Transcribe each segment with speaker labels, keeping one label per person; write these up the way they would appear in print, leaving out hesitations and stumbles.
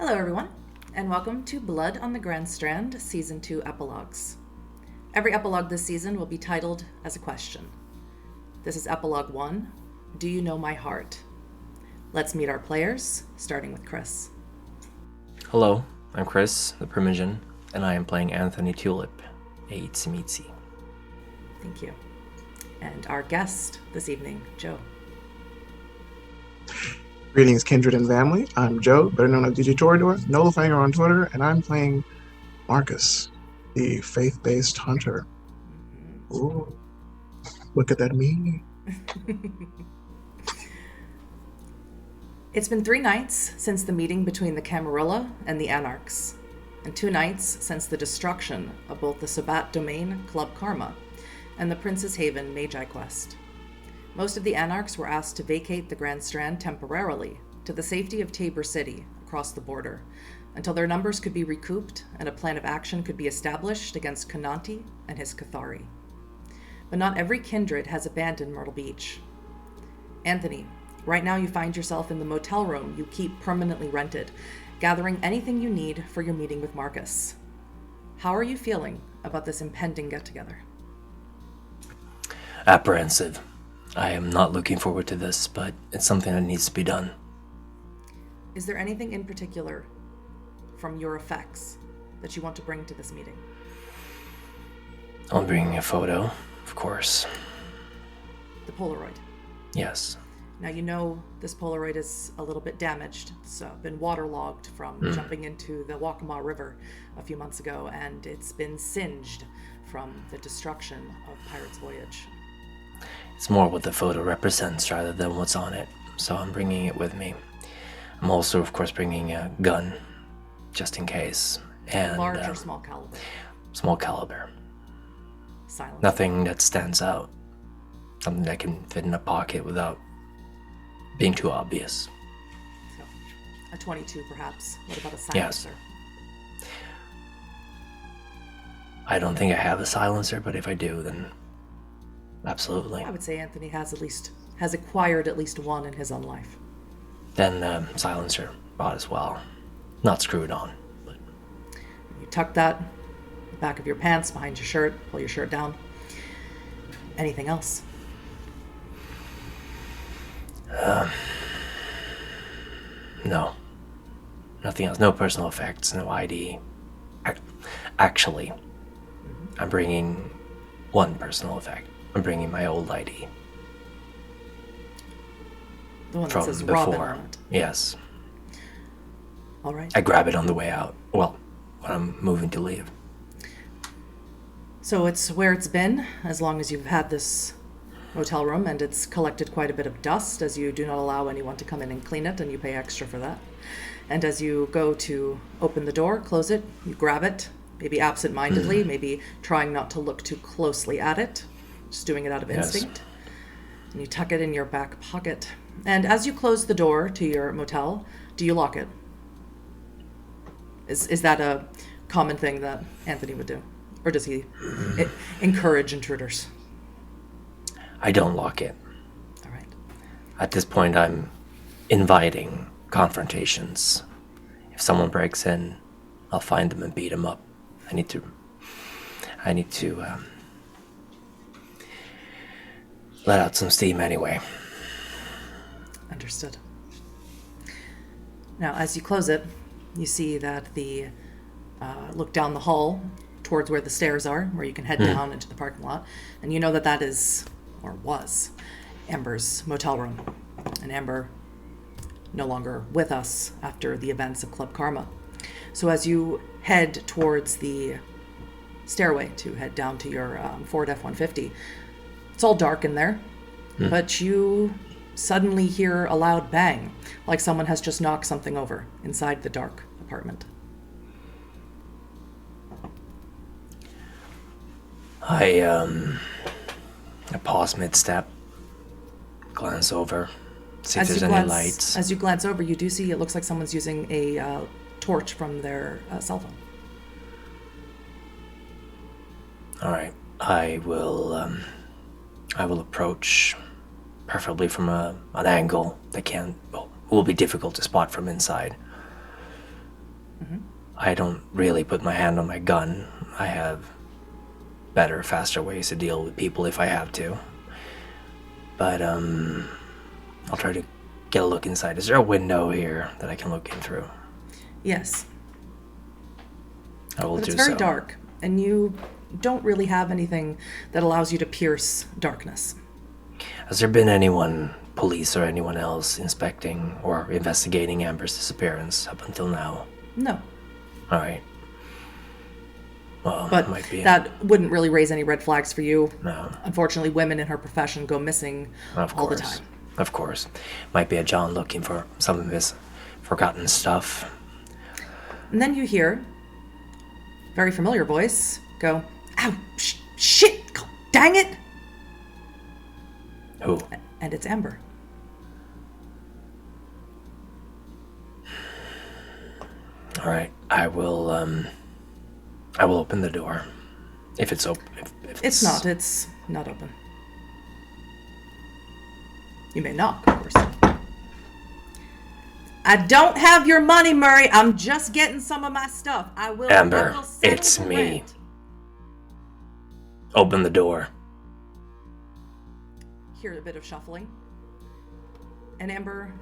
Speaker 1: Hello, everyone, and welcome to Blood on the Grand Strand Season 2 Epilogues. Every epilogue this season will be titled as a question. This is Epilogue 1, Do You Know My Heart? Let's meet our players, starting with Chris.
Speaker 2: Hello, I'm Chris, the Primogen, and I am playing Anthony Tulip, a Tsimitsi.
Speaker 1: Thank you. And our guest this evening, Joe.
Speaker 3: Greetings, kindred and family. I'm Joe, better known as DJ Torador, Nullifinger on Twitter, and I'm playing Marcus, the faith-based hunter. Ooh, look at that me.
Speaker 1: It's been 3 nights since the meeting between the Camarilla and the Anarchs, and 2 nights since the destruction of both the Sabat Domain Club Karma and the Prince's Haven Magi Quest. Most of the Anarchs were asked to vacate the Grand Strand temporarily to the safety of Tabor City across the border until their numbers could be recouped and a plan of action could be established against Kananti and his Cathari. But not every kindred has abandoned Myrtle Beach. Anthony, right now you find yourself in the motel room you keep permanently rented, gathering anything you need for your meeting with Marcus. How are you feeling about this impending get-together?
Speaker 2: Apprehensive. I am not looking forward to this, but it's something that needs to be done.
Speaker 1: Is there anything in particular from your effects that you want to bring to this meeting?
Speaker 2: I'm bringing a photo, of course.
Speaker 1: The Polaroid.
Speaker 2: Yes.
Speaker 1: Now you know this Polaroid is a little bit damaged. It's been waterlogged from jumping into the Waccamaw River a few months ago, and it's been singed from the destruction of Pirate's Voyage.
Speaker 2: It's more what the photo represents rather than what's on it, so I'm bringing it with me. I'm also, of course, bringing a gun, just in case. And
Speaker 1: Large or small caliber?
Speaker 2: Small caliber.
Speaker 1: Silent.
Speaker 2: Nothing that stands out. Something that can fit in a pocket without being too obvious.
Speaker 1: So, a 22 perhaps. What about a
Speaker 2: Yes.
Speaker 1: silencer?
Speaker 2: I don't think I have a silencer, but if I do, then absolutely.
Speaker 1: I would say Anthony has acquired at least one in his own life.
Speaker 2: Then silencer bought as well. Not screwed on, but
Speaker 1: You tuck that in the back of your pants behind your shirt, pull your shirt down. Anything else?
Speaker 2: no. Nothing else. No personal effects, no ID. Actually, I'm bringing one personal effect. I'm bringing my old ID.
Speaker 1: The one that
Speaker 2: From
Speaker 1: says Robin
Speaker 2: before.
Speaker 1: on it.
Speaker 2: Yes.
Speaker 1: All right.
Speaker 2: I grab it on the way out. Well, when I'm moving to leave.
Speaker 1: So it's where it's been as long as you've had this motel room, and it's collected quite a bit of dust as you do not allow anyone to come in and clean it, and you pay extra for that. And as you go to open the door, close it, you grab it, maybe absent-mindedly, maybe trying not to look too closely at it, just doing it out of
Speaker 2: Yes.
Speaker 1: instinct. And you tuck it in your back pocket. And as you close the door to your motel, do you lock it? Is that a common thing that Anthony would do? Or does he encourage intruders?
Speaker 2: I don't lock it.
Speaker 1: All right.
Speaker 2: At this point, I'm inviting confrontations. If someone breaks in, I'll find them and beat them up. I need to let out some steam anyway.
Speaker 1: Understood. Now, as you close it, you see that look down the hall towards where the stairs are, where you can head down into the parking lot, and you know that is, or was, Amber's motel room. And Amber no longer with us after the events of Club Karma. So as you head towards the stairway to head down to your Ford F-150, it's all dark in there, but you suddenly hear a loud bang, like someone has just knocked something over inside the dark apartment.
Speaker 2: I pause mid-step, glance over, see if there's any lights.
Speaker 1: As you glance over, you do see it looks like someone's using a torch from their cell phone.
Speaker 2: All right, I will approach, preferably from an angle that will be difficult to spot from inside. I don't really put my hand on my gun. I have better, faster ways to deal with people if I have to. But, I'll try to get a look inside. Is there a window here that I can look in through?
Speaker 1: Yes.
Speaker 2: I will
Speaker 1: But
Speaker 2: do
Speaker 1: it's very
Speaker 2: so.
Speaker 1: dark, and you don't really have anything that allows you to pierce darkness.
Speaker 2: Has there been anyone, police or anyone else, inspecting or investigating Amber's disappearance up until now?
Speaker 1: No.
Speaker 2: Alright. Well,
Speaker 1: But
Speaker 2: might be
Speaker 1: that wouldn't really raise any red flags for you.
Speaker 2: No.
Speaker 1: Unfortunately, women in her profession go missing all the time.
Speaker 2: Of course. Might be a John looking for some of his forgotten stuff.
Speaker 1: And then you hear a very familiar voice go, "Ow, shit, God, dang it!"
Speaker 2: Who?
Speaker 1: And it's Amber.
Speaker 2: Alright. I will open the door. If it's open. If
Speaker 1: It's not open. You may knock, of course. I don't have your money, Murray. I'm just getting some of my stuff. I will
Speaker 2: Amber,
Speaker 1: settle
Speaker 2: it's
Speaker 1: the
Speaker 2: me.
Speaker 1: rent.
Speaker 2: Open the door.
Speaker 1: Hear a bit of shuffling. And Amber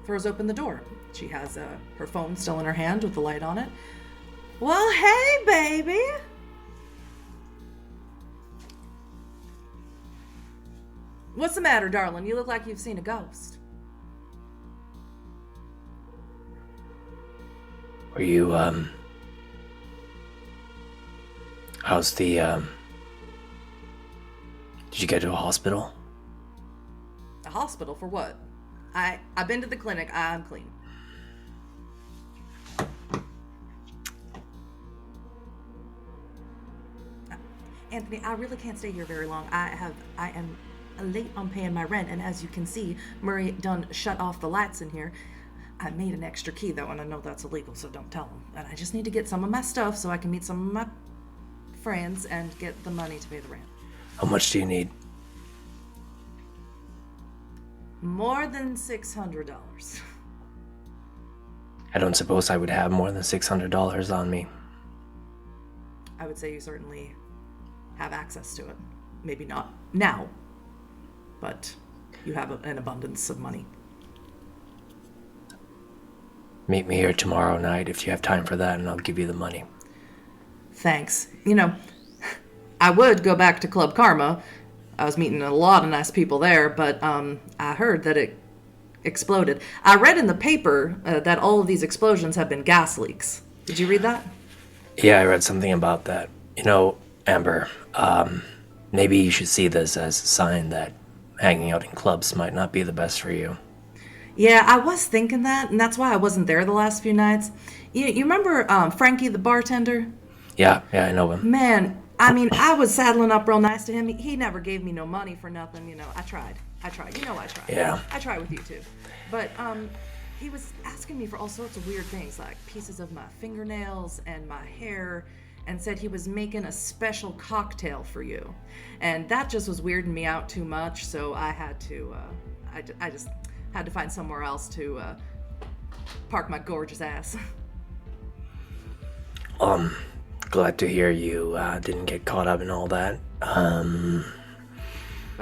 Speaker 1: throws open the door. She has her phone still in her hand with the light on it. Well, hey, baby. What's the matter, darling? You look like you've seen a ghost.
Speaker 2: Were you, how's the, did you get to a hospital?
Speaker 1: A hospital for what? I've been to the clinic. I'm clean. Anthony, I really can't stay here very long. I am late on paying my rent, and as you can see, Murray done shut off the lights in here. I made an extra key though, and I know that's illegal, so don't tell him. And I just need to get some of my stuff so I can meet some of my friends and get the money to pay the rent.
Speaker 2: How much do you need?
Speaker 1: More than $600.
Speaker 2: I don't suppose I would have more than $600 on me.
Speaker 1: I would say you certainly have access to it. Maybe not now, but you have an abundance of money.
Speaker 2: Meet me here tomorrow night if you have time for that, and I'll give you the money.
Speaker 1: Thanks. You know, I would go back to Club Karma. I was meeting a lot of nice people there, but I heard that it exploded. I read in the paper that all of these explosions have been gas leaks. Did you read that?
Speaker 2: Yeah, I read something about that. You know, Amber, maybe you should see this as a sign that hanging out in clubs might not be the best for you.
Speaker 1: Yeah, I was thinking that, and that's why I wasn't there the last few nights. You remember Frankie, the bartender?
Speaker 2: Yeah, I know him.
Speaker 1: Man, I mean, I was saddling up real nice to him. He never gave me no money for nothing, you know. I tried. You know I tried.
Speaker 2: Yeah.
Speaker 1: I try with you, too. But he was asking me for all sorts of weird things, like pieces of my fingernails and my hair, and said he was making a special cocktail for you. And that just was weirding me out too much, so I had to, I just had to find somewhere else to park my gorgeous ass.
Speaker 2: Glad to hear you didn't get caught up in all that.
Speaker 1: But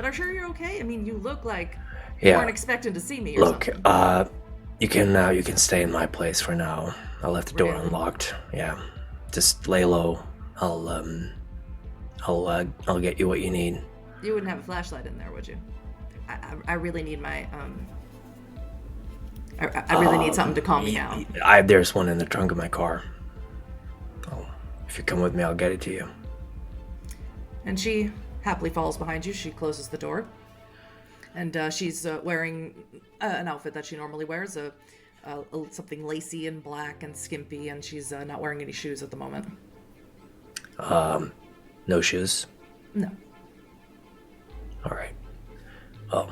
Speaker 1: I'm sure you're okay. I mean, you look like you
Speaker 2: Yeah.
Speaker 1: weren't expecting to see me or
Speaker 2: Look,
Speaker 1: something.
Speaker 2: you can stay in my place for now. I left the door
Speaker 1: Really?
Speaker 2: unlocked. Yeah, just lay low. I'll get you what you need.
Speaker 1: You wouldn't have a flashlight in there, would you? I really need my I really need something to calm me down.
Speaker 2: There's one in the trunk of my car. If you come with me, I'll get it to you.
Speaker 1: And she happily follows behind you. She closes the door, and she's wearing an outfit that she normally wears, something lacy and black and skimpy, and she's not wearing any shoes at the moment.
Speaker 2: No shoes.
Speaker 1: No.
Speaker 2: All right. Oh,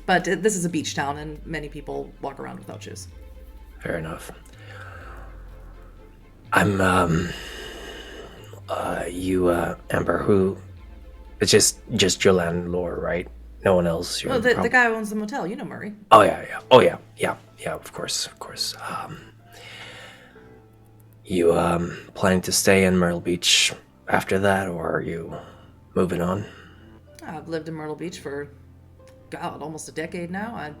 Speaker 1: But this is a beach town, and many people walk around without shoes.
Speaker 2: fair enough. I'm Amber, who? It's just your landlord, right? No one else.
Speaker 1: Oh, the guy who owns the motel. You know Murray.
Speaker 2: Oh yeah. Of course. You planning to stay in Myrtle Beach after that, or are you moving on?
Speaker 1: I've lived in Myrtle Beach for, God, almost a decade now.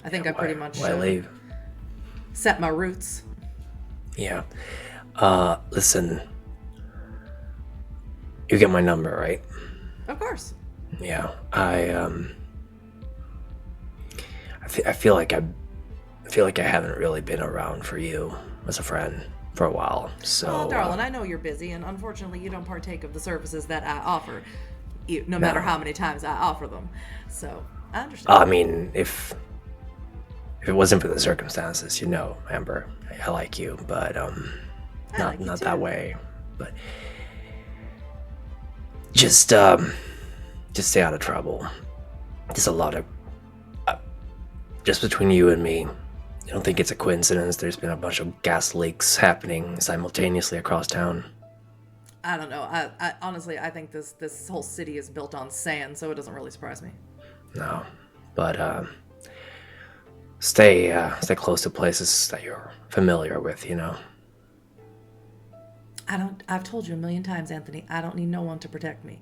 Speaker 1: I think I pretty much
Speaker 2: Why leave?
Speaker 1: set my roots.
Speaker 2: Yeah. Listen. You get my number, right?
Speaker 1: Of course.
Speaker 2: Yeah. I feel like I haven't really been around for you as a friend for a while. So,
Speaker 1: Well, darling, I know you're busy, and unfortunately, you don't partake of the services that I offer, no matter how many times I offer them. So, I understand.
Speaker 2: I mean, if it wasn't for the circumstances, Amber, I like you, but not that way. But just stay out of trouble. There's a lot of just between you and me. I don't think it's a coincidence. There's been a bunch of gas leaks happening simultaneously across town.
Speaker 1: I don't know. I honestly, I think this whole city is built on sand, so it doesn't really surprise me.
Speaker 2: No, but stay close to places that you're familiar with.
Speaker 1: I've told you a million times, Anthony, I don't need no one to protect me.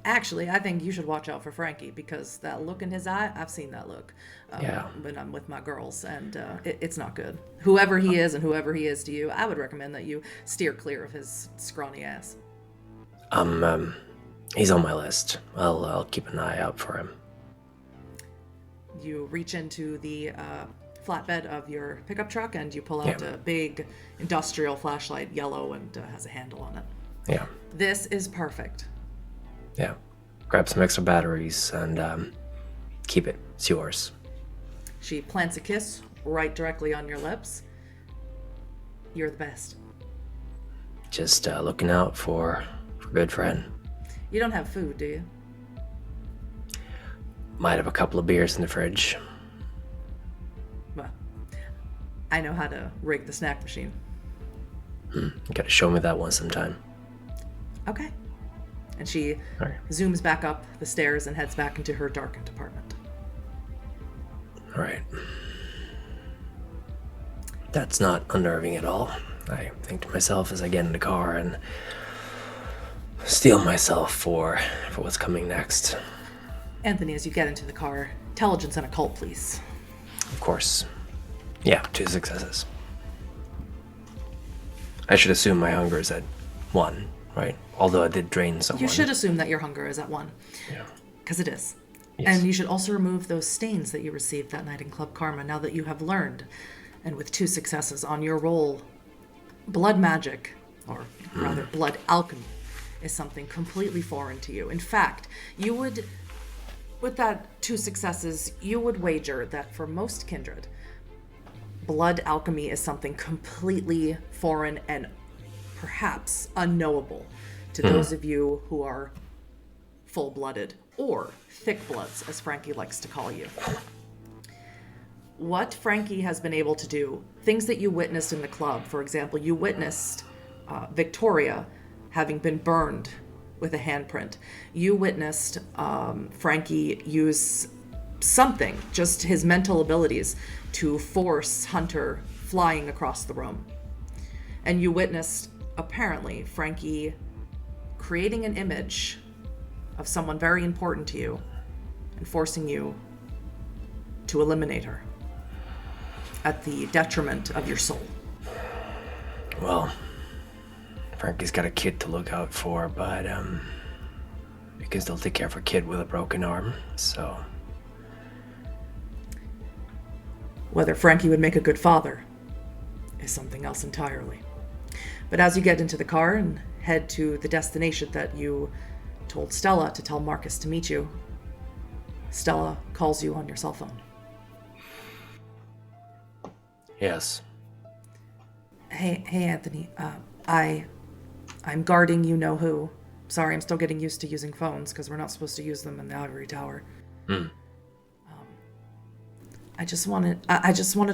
Speaker 1: Actually, I think you should watch out for Frankie, because that look in his eye, I've seen that look when I'm with my girls, and it's not good. Whoever he is and whoever he is to you, I would recommend that you steer clear of his scrawny ass.
Speaker 2: He's on my list. I'll keep an eye out for him.
Speaker 1: You reach into the flatbed of your pickup truck and you pull out a big industrial flashlight, yellow, and has a handle on it.
Speaker 2: Yeah.
Speaker 1: This is perfect.
Speaker 2: Yeah. Grab some extra batteries and keep it. It's yours.
Speaker 1: She plants a kiss right directly on your lips. You're the best.
Speaker 2: Just looking out for a good friend.
Speaker 1: You don't have food, do you?
Speaker 2: Might have a couple of beers in the fridge.
Speaker 1: Well, I know how to rig the snack machine.
Speaker 2: You gotta show me that one sometime.
Speaker 1: Okay. And she zooms back up the stairs and heads back into her darkened apartment.
Speaker 2: All right. That's not unnerving at all. I think to myself as I get in the car and steel myself for what's coming next.
Speaker 1: Anthony, as you get into the car, intelligence and occult, please.
Speaker 2: Of course. Yeah, 2 successes. I should assume my hunger is at 1, right? Although I did drain someone.
Speaker 1: You should assume that your hunger is at 1.
Speaker 2: Yeah.
Speaker 1: Because it is.
Speaker 2: Yes.
Speaker 1: And you should also remove those stains that you received that night in Club Karma, now that you have learned. And with 2 successes on your roll, blood magic, or rather blood alchemy, is something completely foreign to you. In fact, you would, with that 2 successes, you would wager that for most kindred, blood alchemy is something completely foreign and perhaps unknowable to those of you who are full-blooded, or thick bloods, as Frankie likes to call you. What Frankie has been able to do, things that you witnessed in the club, for example, you witnessed Victoria having been burned with a handprint. You witnessed Frankie use something, just his mental abilities, to force Hunter flying across the room. And you witnessed, apparently, Frankie creating an image of someone very important to you and forcing you to eliminate her at the detriment of your soul.
Speaker 2: Well, Frankie's got a kid to look out for, but you can still take care of a kid with a broken arm, so...
Speaker 1: Whether Frankie would make a good father is something else entirely. But as you get into the car and head to the destination that you told Stella to tell Marcus to meet you, Stella calls you on your cell phone.
Speaker 2: Yes.
Speaker 1: Hey, Anthony. I'm guarding you know who. Sorry, I'm still getting used to using phones because we're not supposed to use them in the Ivory Tower. I just wanted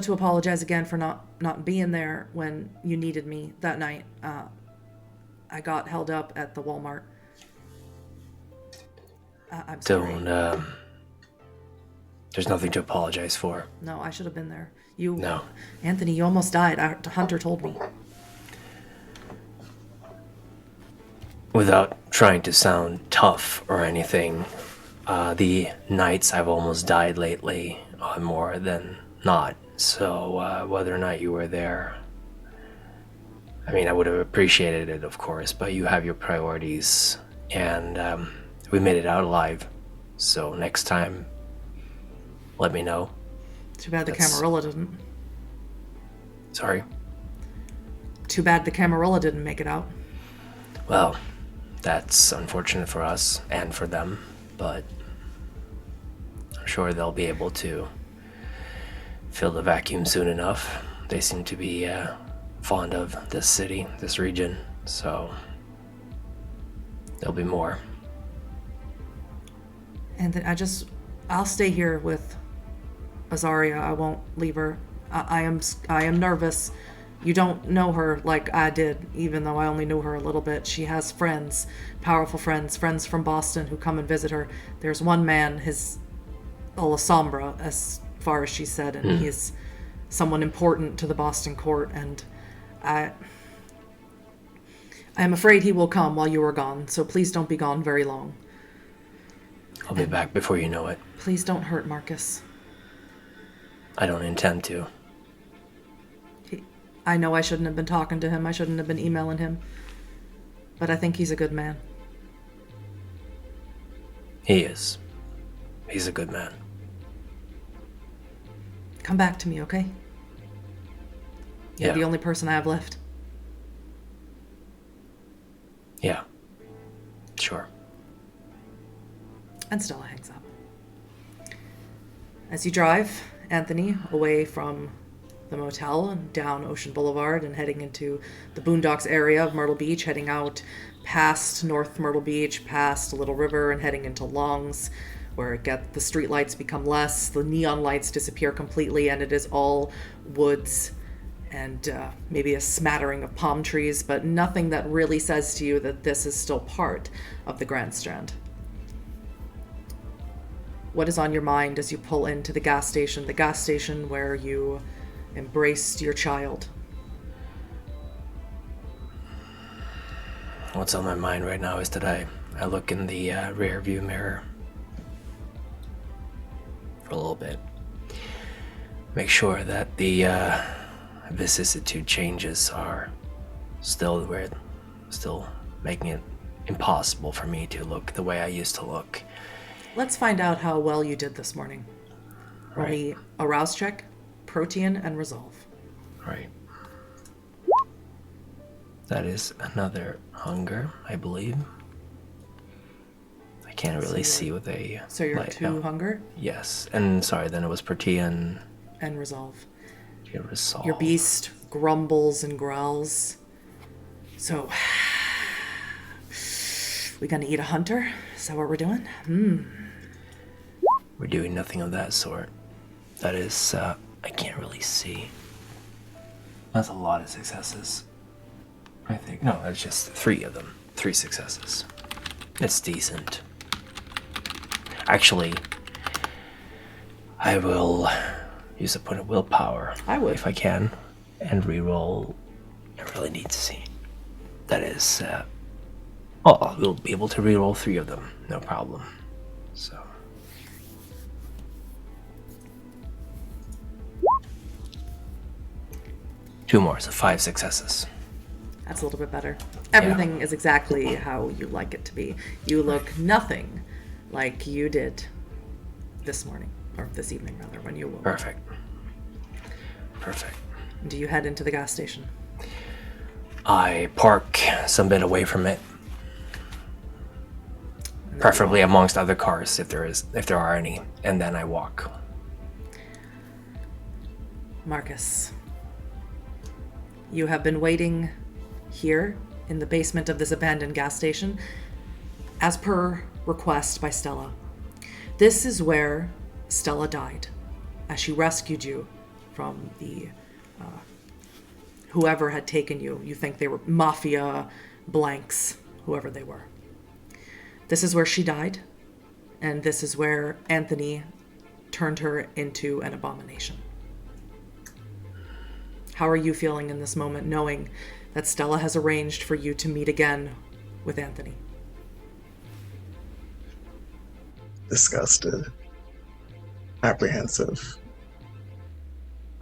Speaker 1: to apologize again for not being there when you needed me that night. I got held up at the Walmart. I'm sorry.
Speaker 2: There's nothing to apologize for.
Speaker 1: No, I should have been there. No.
Speaker 2: No.
Speaker 1: Anthony, you almost died. Hunter told me.
Speaker 2: without trying to sound tough or anything, the nights I've almost died lately are more than not. So whether or not you were there, I mean, I would have appreciated it, of course, but you have your priorities, and we made it out alive. So next time, let me know.
Speaker 1: Too bad the Camarilla didn't.
Speaker 2: Sorry?
Speaker 1: Too bad the Camarilla didn't make it out.
Speaker 2: Well, that's unfortunate for us and for them, but I'm sure they'll be able to fill the vacuum soon enough. They seem to be fond of this city, this region, so there'll be more.
Speaker 1: And then I'll stay here with Azaria. I won't leave her. I am nervous. You don't know her like I did, even though I only knew her a little bit. She has friends, powerful friends from Boston who come and visit her. There's one man, his Sombra, as far as she said, and he's someone important to the Boston court, and I am afraid he will come while you are gone, so please don't be gone very long.
Speaker 2: I'll be back before you know it.
Speaker 1: Please don't hurt Marcus.
Speaker 2: I don't intend to.
Speaker 1: I know I shouldn't have been talking to him. I shouldn't have been emailing him. But I think he's a good man.
Speaker 2: He is. He's a good man.
Speaker 1: Come back to me, okay? You're
Speaker 2: Yeah.
Speaker 1: the only person I have left.
Speaker 2: Yeah. Sure.
Speaker 1: And Stella hangs up. As you drive, Anthony, away from the motel and down Ocean Boulevard and heading into the boondocks area of Myrtle Beach, heading out past North Myrtle Beach, past Little River, and heading into Longs, where the street lights become less, the neon lights disappear completely, and it is all woods and maybe a smattering of palm trees, but nothing that really says to you that this is still part of the Grand Strand. What is on your mind as you pull into the gas station where you embraced your child?
Speaker 2: What's on my mind right now is that I look in the rear view mirror for a little bit. Make sure that the vicissitude changes are still making it impossible for me to look the way I used to look.
Speaker 1: Let's find out how well you did this morning. Roll me a rouse check, protean, and resolve.
Speaker 2: Right. That is another hunger, I believe. I can't really see with a
Speaker 1: So you're
Speaker 2: light.
Speaker 1: 2 hunger
Speaker 2: Yes. And sorry, then it was protean.
Speaker 1: and resolve.
Speaker 2: Your resolve.
Speaker 1: Your beast grumbles and growls. So, we gonna eat a hunter? Is that what we're doing?
Speaker 2: We're doing nothing of that sort. That is, I can't really see. That's a lot of successes. I think. No, that's just 3 of them. 3 successes. It's decent. Actually, I will use a point of willpower.
Speaker 1: I would.
Speaker 2: If I can. And reroll. I really need to see. That is, we'll be able to reroll 3 of them. No problem. So. Two more, so 5 successes.
Speaker 1: That's a little bit better. Everything is exactly how you like it to be. You look nothing like you did this morning, or this evening rather, when you woke.
Speaker 2: Perfect.
Speaker 1: Do you head into the gas station?
Speaker 2: I park some bit away from it. Preferably amongst other cars, if there are any, and then I walk.
Speaker 1: Marcus, you have been waiting here in the basement of this abandoned gas station, as per request by Stella. This is where Stella died, as she rescued you from the whoever had taken you. You think they were mafia blanks, whoever they were. This is where she died, and this is where Anthony turned her into an abomination. How are you feeling in this moment, knowing that Stella has arranged for you to meet again with Anthony.
Speaker 3: Disgusted, apprehensive,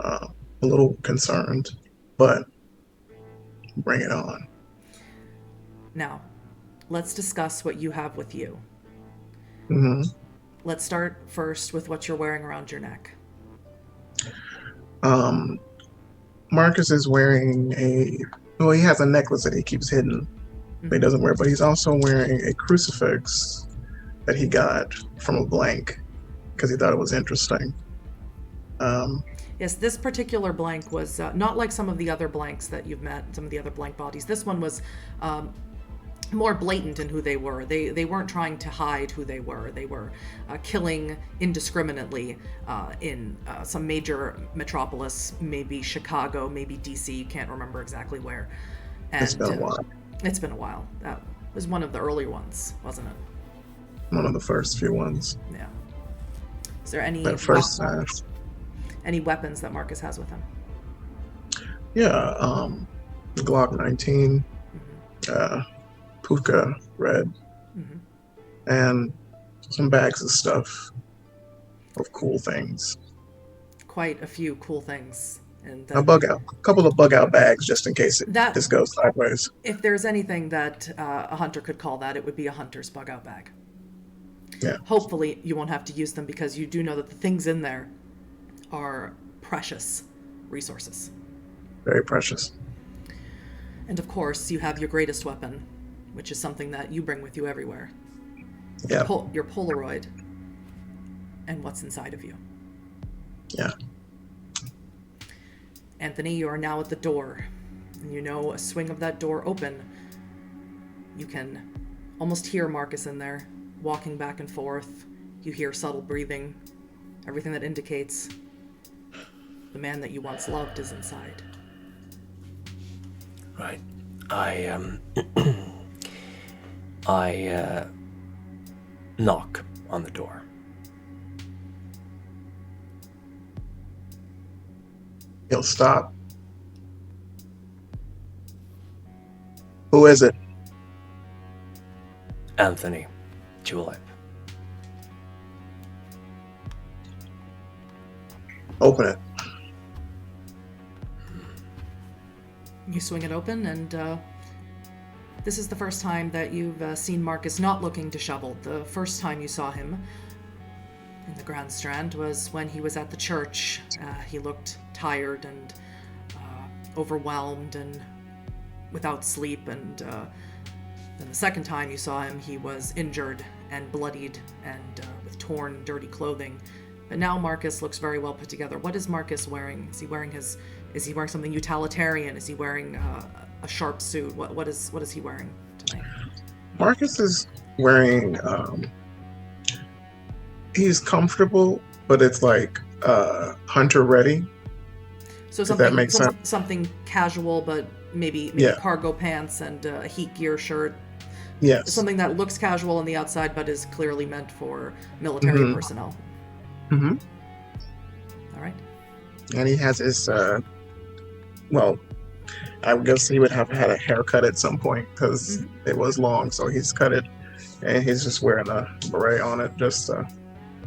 Speaker 3: a little concerned, but bring it on.
Speaker 1: Now, let's discuss what you have with you.
Speaker 3: hmm
Speaker 1: Let's start first with what you're wearing around your neck.
Speaker 3: Marcus is wearing he has a necklace that he keeps hidden. But he doesn't wear, but he's also wearing a crucifix that he got from a blank because he thought it was interesting.
Speaker 1: Yes, this particular blank was not like some of the other blanks that you've met, some of the other blank bodies. This one was more blatant in who they were. They weren't trying to hide who they were. They were killing indiscriminately in some major metropolis, maybe Chicago, maybe DC, can't remember exactly where. And,
Speaker 3: It's been a while.
Speaker 1: It's been a while. That was one of the earlier ones, wasn't it?
Speaker 3: One of the first few ones.
Speaker 1: Yeah. Is there any
Speaker 3: That first
Speaker 1: any weapons that Marcus has with him?
Speaker 3: Yeah, the Glock 19, Puka Red, and some bags of stuff of cool things.
Speaker 1: Quite a few cool things. And
Speaker 3: A couple of bug out bags just in case this goes sideways.
Speaker 1: If there's anything that a hunter could call that, it would be a hunter's bug out bag.
Speaker 3: Yeah.
Speaker 1: Hopefully you won't have to use them because you do know that the things in there are precious resources.
Speaker 3: Very precious.
Speaker 1: And of course, you have your greatest weapon, which is something that you bring with you everywhere.
Speaker 3: Yeah.
Speaker 1: Your Polaroid and what's inside of you.
Speaker 3: Yeah.
Speaker 1: Anthony, you are now at the door, and you know a swing of that door open. You can almost hear Marcus in there, walking back and forth. You hear subtle breathing, everything that indicates the man that you once loved is inside.
Speaker 2: Right. I knock on the door.
Speaker 3: He'll stop. Who is it?
Speaker 2: Anthony, Julep.
Speaker 3: Open it.
Speaker 1: You swing it open, and this is the first time that you've seen Marcus not looking disheveled. The first time you saw him in the Grand Strand was when he was at the church. He looked tired and overwhelmed and without sleep, and then the second time you saw him, he was injured and bloodied and with torn, dirty clothing. But now Marcus looks very well put together. What is Marcus wearing? Is he wearing something utilitarian? Is he wearing a sharp suit? What is he wearing tonight?
Speaker 3: Marcus is wearing he's comfortable, but it's like hunter ready.
Speaker 1: So
Speaker 3: that makes sense.
Speaker 1: Something casual, but maybe cargo pants and a heat gear shirt.
Speaker 3: Yes.
Speaker 1: Something that looks casual on the outside, but is clearly meant for military personnel.
Speaker 3: Mm-hmm.
Speaker 1: All right.
Speaker 3: And he has his, I guess he would have had a haircut at some point because it was long, so he's cut it, and he's just wearing a beret on it just to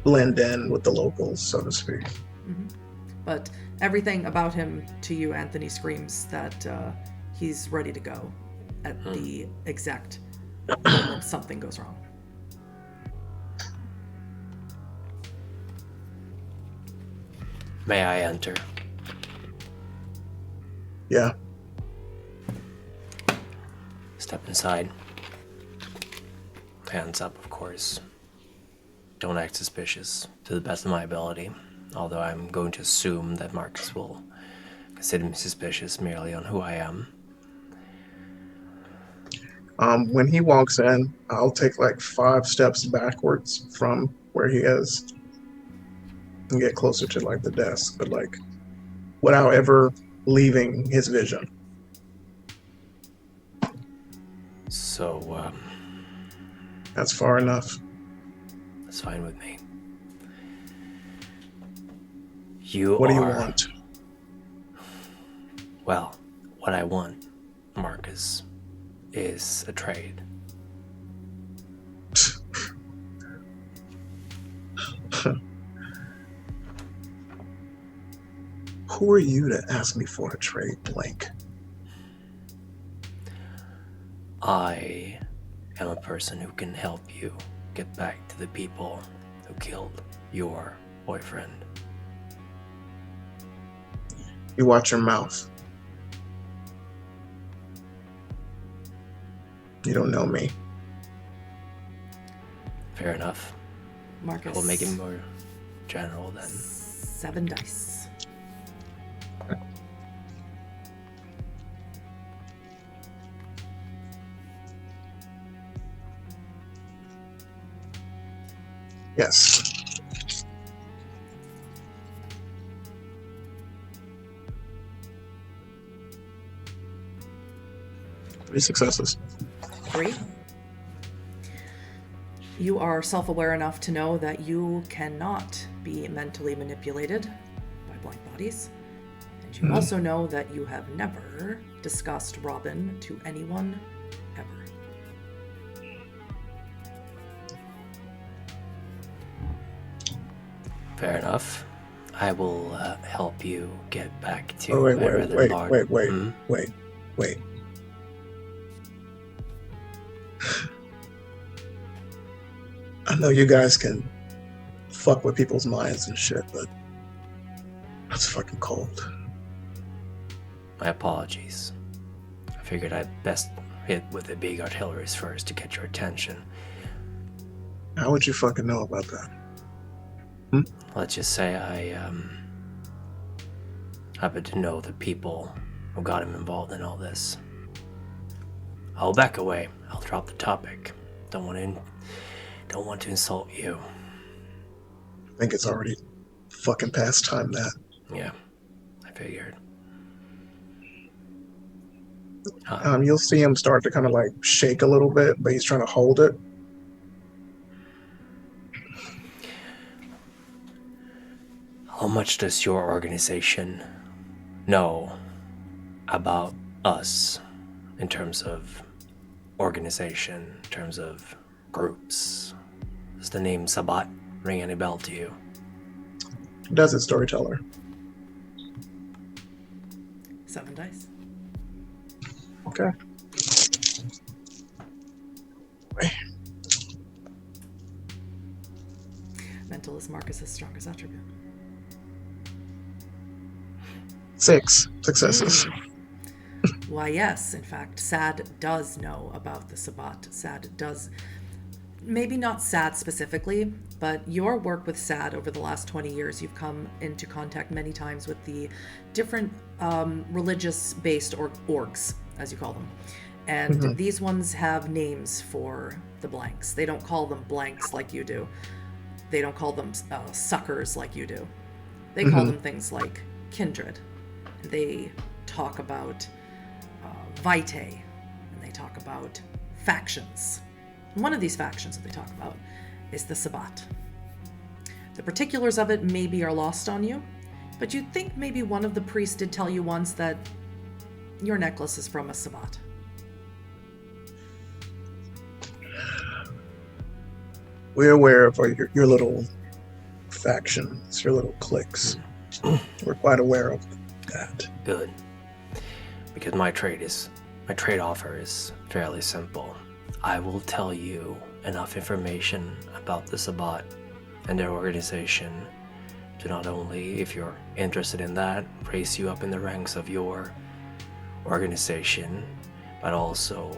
Speaker 3: blend in with the locals, so to speak.
Speaker 1: Mm-hmm. But everything about him to you, Anthony, screams that he's ready to go at the exact moment something goes wrong.
Speaker 2: May I enter?
Speaker 3: Yeah.
Speaker 2: Step inside. Hands up, of course. Don't act suspicious, to the best of my ability. Although I'm going to assume that Marcus will consider me suspicious merely on who I am.
Speaker 3: When he walks in, I'll take like 5 steps backwards from where he is and get closer to like the desk, but like without ever leaving his vision.
Speaker 2: So,
Speaker 3: that's far enough.
Speaker 2: That's fine with me.
Speaker 3: What do you want?
Speaker 2: Well, what I want, Marcus, is a trade.
Speaker 3: Who are you to ask me for a trade, Blank?
Speaker 2: I am a person who can help you get back to the people who killed your boyfriend.
Speaker 3: You watch your mouth. You don't know me.
Speaker 2: Fair enough.
Speaker 1: Marcus.
Speaker 2: We'll make it more general then.
Speaker 1: 7 dice.
Speaker 3: Yes. Three successes.
Speaker 1: 3. You are self-aware enough to know that you cannot be mentally manipulated by blank bodies. And you also know that you have never discussed Robin to anyone ever.
Speaker 2: Fair enough. I will help you get back to
Speaker 3: Oh,
Speaker 2: a rather large...
Speaker 3: wait. I know you guys can fuck with people's minds and shit, but that's fucking cold.
Speaker 2: My apologies. I figured I'd best hit with the big artilleries first to get your attention.
Speaker 3: How would you fucking know about that?
Speaker 2: Let's just say I happen to know the people who got him involved in all this. I'll back away. I'll drop the topic. Don't want to insult you.
Speaker 3: I think it's already fucking past time that.
Speaker 2: Yeah, I figured.
Speaker 3: You'll see him start to kind of like shake a little bit, but he's trying to hold it.
Speaker 2: How much does your organization know about us in terms of organization, in terms of groups? Does the name Sabat ring any bell to you?
Speaker 3: Does it, storyteller?
Speaker 1: 7 dice.
Speaker 3: Okay.
Speaker 1: Mental is Marcus's strongest attribute.
Speaker 3: 6 successes.
Speaker 1: Why, yes, in fact, Sad does know about the Sabat. Sad does, maybe not Sad specifically, but your work with Sad over the last 20 years, you've come into contact many times with the different religious-based orgs, as you call them. And these ones have names for the blanks. They don't call them blanks like you do. They don't call them suckers like you do. They call them things like kindred. They talk about vitae, and they talk about factions. And one of these factions that they talk about is the Sabat. The particulars of it maybe are lost on you, but you'd think maybe one of the priests did tell you once that your necklace is from a Sabat.
Speaker 3: We're aware of your little factions, your little cliques. We're quite aware of that.
Speaker 2: Good. Because my trade offer is fairly simple. I will tell you enough information about the Sabat and their organization to not only, if you're interested in that, raise you up in the ranks of your organization, but also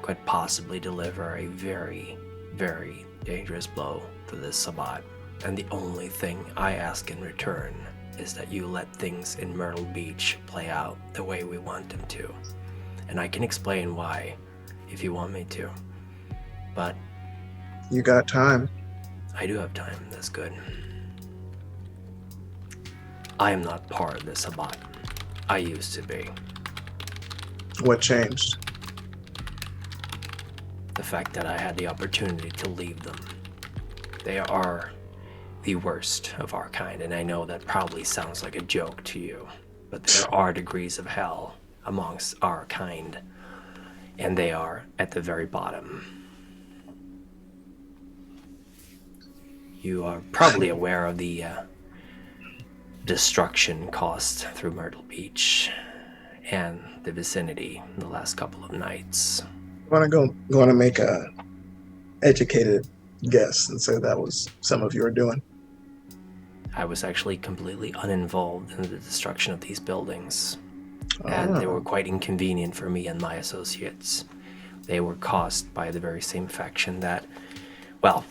Speaker 2: quite possibly deliver a very, very dangerous blow to this Sabat. And the only thing I ask in return is that you let things in Myrtle Beach play out the way we want them to. And I can explain why if you want me to. But
Speaker 3: You got time.
Speaker 2: I do have time. That's good. I am not part of the Sabat. I used to be.
Speaker 3: What changed?
Speaker 2: The fact that I had the opportunity to leave them. They are the worst of our kind, and I know that probably sounds like a joke to you, but there are degrees of hell amongst our kind, and they are at the very bottom. You are probably aware of the destruction caused through Myrtle Beach and the vicinity in the last couple of nights.
Speaker 3: I'm gonna make a educated guess and say that was some of your doing.
Speaker 2: I was actually completely uninvolved in the destruction of these buildings, and they were quite inconvenient for me and my associates. They were caused by the very same faction that, well,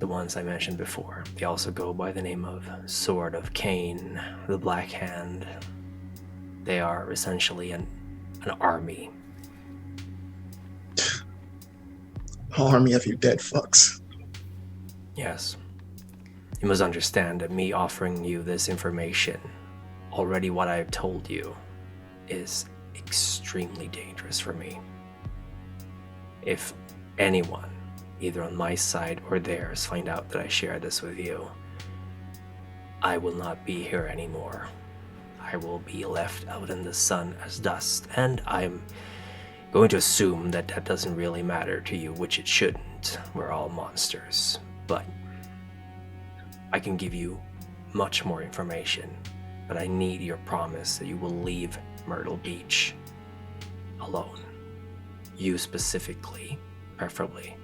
Speaker 2: the ones I mentioned before. They also go by the name of Sword of Cain, the Black Hand. They are essentially an army.
Speaker 3: Army of you dead fucks.
Speaker 2: Yes. You must understand that me offering you this information, already what I've told you, is extremely dangerous for me. If anyone, either on my side or theirs, find out that I share this with you, I will not be here anymore. I will be left out in the sun as dust, and I'm going to assume that that doesn't really matter to you, which it shouldn't. We're all monsters. But I can give you much more information, but I need your promise that you will leave Myrtle Beach alone. You specifically, preferably,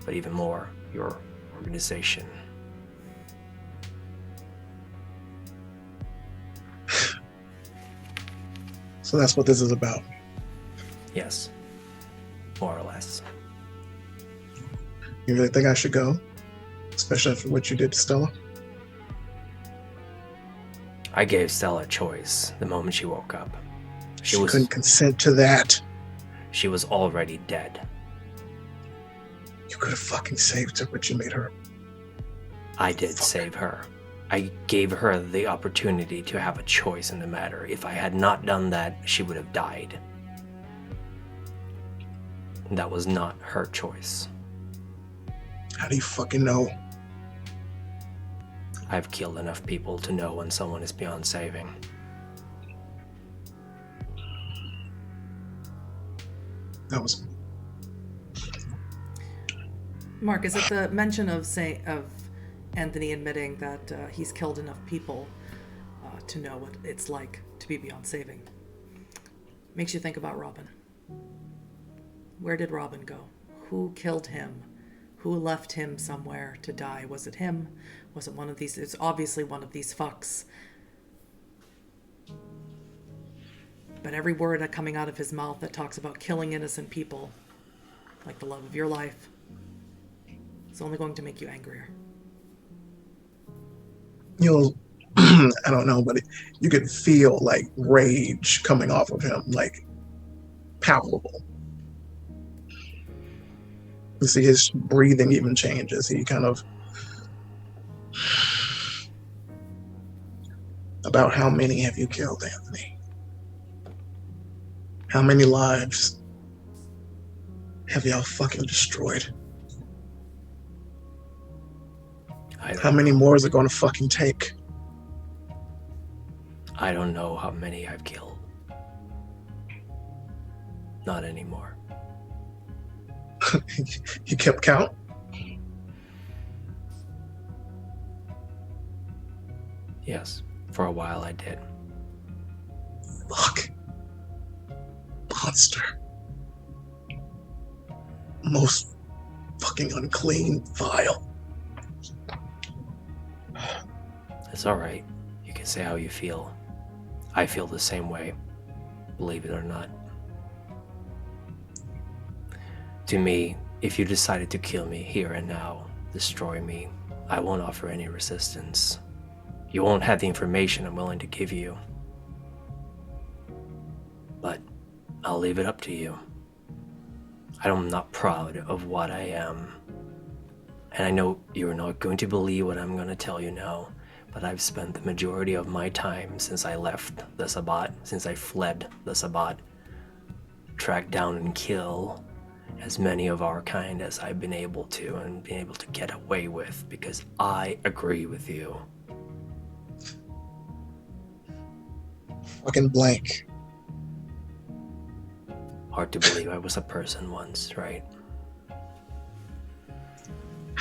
Speaker 2: but even more, your organization.
Speaker 3: So that's what this is about.
Speaker 2: Yes, more or less.
Speaker 3: You really think I should go? Especially after what you did to Stella?
Speaker 2: I gave Stella a choice the moment she woke up.
Speaker 3: She couldn't consent to that.
Speaker 2: She was already dead.
Speaker 3: You could have fucking saved her, but you made her.
Speaker 2: I did save her. I gave her the opportunity to have a choice in the matter. If I had not done that, she would have died. That was not her choice.
Speaker 3: How do you fucking know?
Speaker 2: I've killed enough people to know when someone is beyond saving.
Speaker 3: That was...
Speaker 1: Marcus, at the mention of Anthony admitting that he's killed enough people to know what it's like to be beyond saving, makes you think about Robin. Where did Robin go? Who killed him? Who left him somewhere to die? Was it him? Was it one of these? It's obviously one of these fucks. But every word coming out of his mouth that talks about killing innocent people, like the love of your life, is only going to make you angrier.
Speaker 3: You'll... I don't know, but you could feel, like, rage coming off of him, like, palpable. You see his breathing even changes. He kind of... About how many have you killed, Anthony? How many lives have y'all fucking destroyed? How many more is it going to fucking take?
Speaker 2: I don't know how many I've killed. Not anymore.
Speaker 3: You kept count?
Speaker 2: Yes, for a while I did.
Speaker 3: Fuck. Monster. Most fucking unclean, vile.
Speaker 2: It's alright. You can say how you feel. I feel the same way, believe it or not. To me, if you decided to kill me here and now, destroy me, I won't offer any resistance. You won't have the information I'm willing to give you. But I'll leave it up to you. I'm not proud of what I am. And I know you're not going to believe what I'm going to tell you now, but I've spent the majority of my time since I left the Sabbat, since I fled the Sabbat, track down and kill as many of our kind as I've been able to and been able to get away with, because I agree with you.
Speaker 3: Fucking blank.
Speaker 2: Hard to believe I was a person once, right?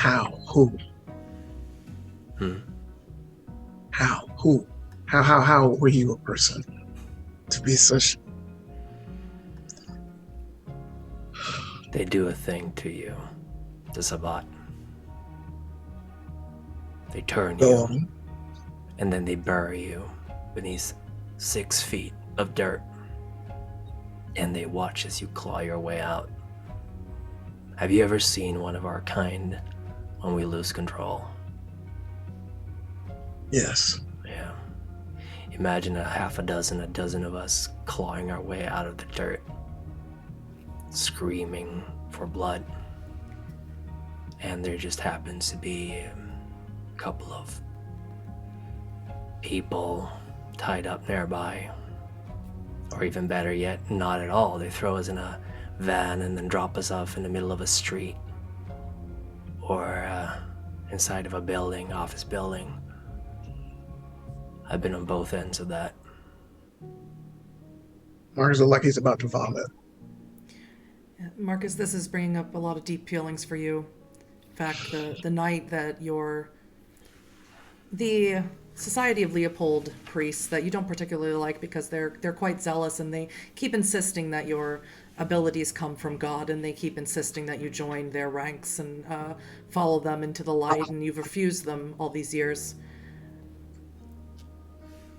Speaker 3: How? Who? How? Who? How were you a person to be such?
Speaker 2: They do a thing to you, the Sabbat. They turn
Speaker 3: Go
Speaker 2: you,
Speaker 3: on.
Speaker 2: and then they bury you beneath 6 feet of dirt. And they watch as you claw your way out. Have you ever seen one of our kind when we lose control?
Speaker 3: Yes.
Speaker 2: Yeah. Imagine a dozen of us clawing our way out of the dirt, screaming for blood. And there just happens to be a couple of people tied up nearby. Or even better yet, not at all. They throw us in a van and then drop us off in the middle of a street. Or inside of a building, office building. I've been on both ends of that.
Speaker 3: Marcus looks like he's about to vomit.
Speaker 1: Marcus, this is bringing up a lot of deep feelings for you. In fact, the night that the Society of Leopold priests that you don't particularly like because they're quite zealous and they keep insisting that your abilities come from God, and they keep insisting that you join their ranks and follow them into the light, and you've refused them all these years.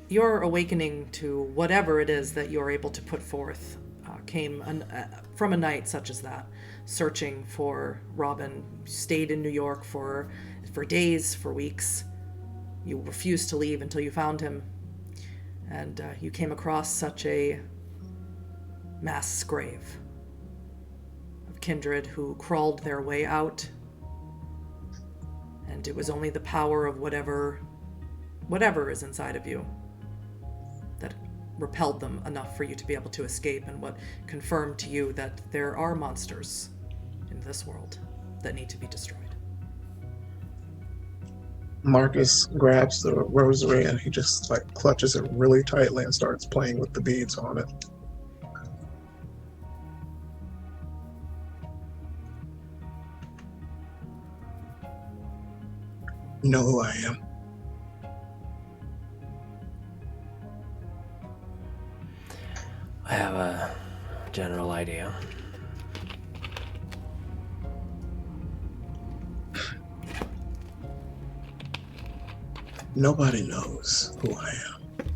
Speaker 1: Your awakening to whatever it is that you're able to put forth came from a night such as that, searching for Robin. You stayed in New York for days, for weeks. You refused to leave until you found him, and you came across such a mass grave of kindred who crawled their way out, and it was only the power of whatever is inside of you that repelled them enough for you to be able to escape, and what confirmed to you that there are monsters in this world that need to be destroyed.
Speaker 3: Marcus grabs the rosary and he just like clutches it really tightly and starts playing with the beads on it. You know who I am.
Speaker 2: I have a general idea.
Speaker 3: Nobody knows who I am,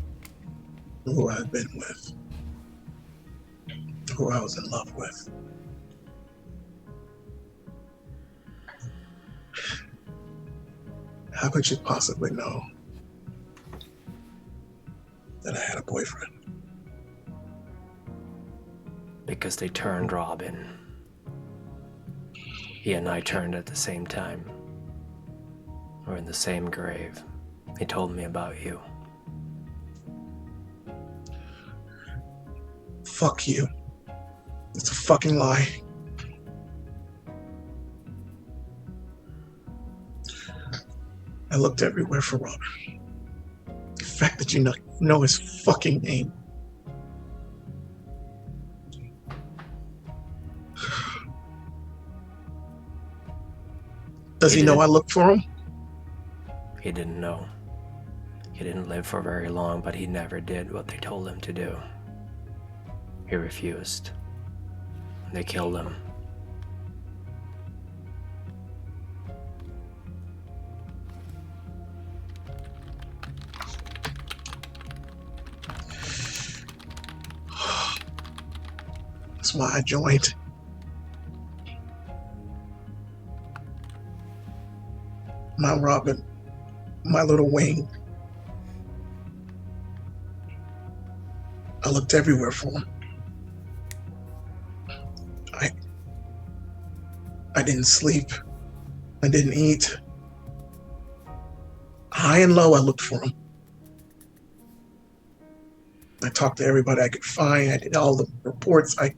Speaker 3: who I've been with, who I was in love with. How could you possibly know that I had a boyfriend?
Speaker 2: Because they turned Robin. He and I turned at the same time. We're in the same grave. He told me about you.
Speaker 3: Fuck you. It's a fucking lie. I looked everywhere for Robin. The fact that you know his fucking name. Does he know I looked for him?
Speaker 2: He didn't know. He didn't live for very long, but he never did what they told him to do. He refused. They killed him.
Speaker 3: That's why I joined. My Robin, my little wing. I looked everywhere for him. I didn't sleep. I didn't eat. High and low, I looked for him. I talked to everybody I could find. I did all the reports. I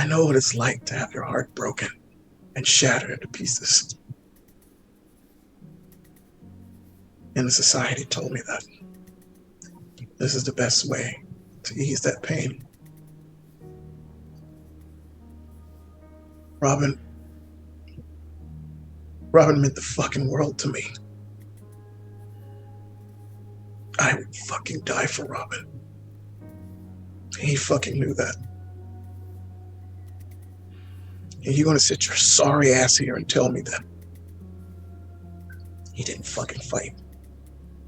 Speaker 3: know what it's like to have your heart broken and shattered into pieces. And the society told me that this is the best way to ease that pain. Robin. Robin meant the fucking world to me. I would fucking die for Robin. He fucking knew that. And you gonna sit your sorry ass here and tell me that he didn't fucking fight?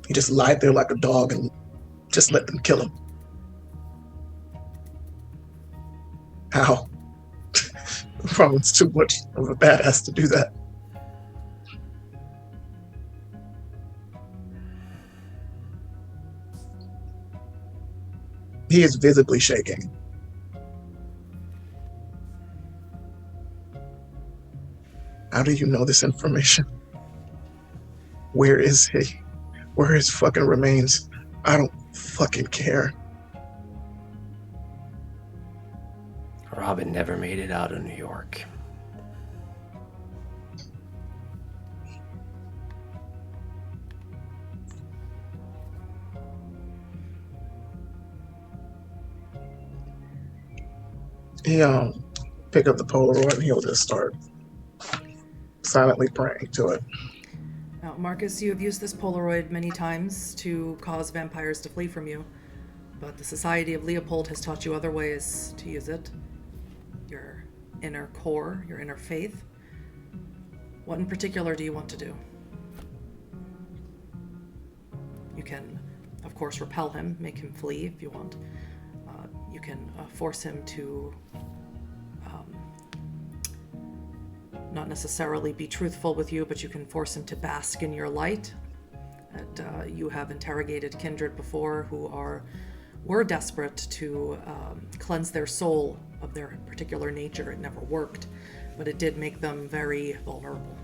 Speaker 3: He just lied there like a dog and just let them kill him. How? Robin's too much of a badass to do that. He is visibly shaking. How do you know this information? Where is he? Where are his fucking remains? I don't fucking care.
Speaker 2: Robin never made it out of New York.
Speaker 3: He pick up the Polaroid and he'll just start silently praying to it.
Speaker 1: Now, Marcus, you have used this Polaroid many times to cause vampires to flee from you, but the Society of Leopold has taught you other ways to use it. Your inner core, your inner faith. What in particular do you want to do? You can, of course, repel him, make him flee if you want. You can force him to not necessarily be truthful with you, but you can force him to bask in your light. And you have interrogated kindred before who were desperate to cleanse their soul of their particular nature. It never worked, but it did make them very vulnerable,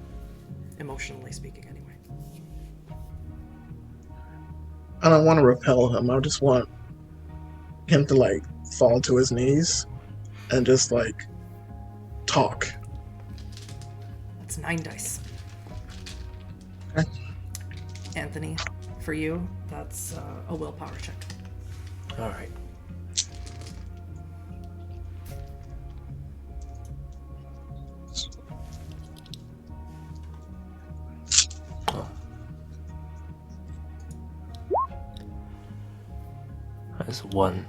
Speaker 1: emotionally speaking anyway.
Speaker 3: I don't want to repel him. I just want him to like fall to his knees and just like talk.
Speaker 1: That's 9 dice.
Speaker 3: Okay.
Speaker 1: Anthony, for you, that's a willpower check.
Speaker 2: All right. Oh. That's 1.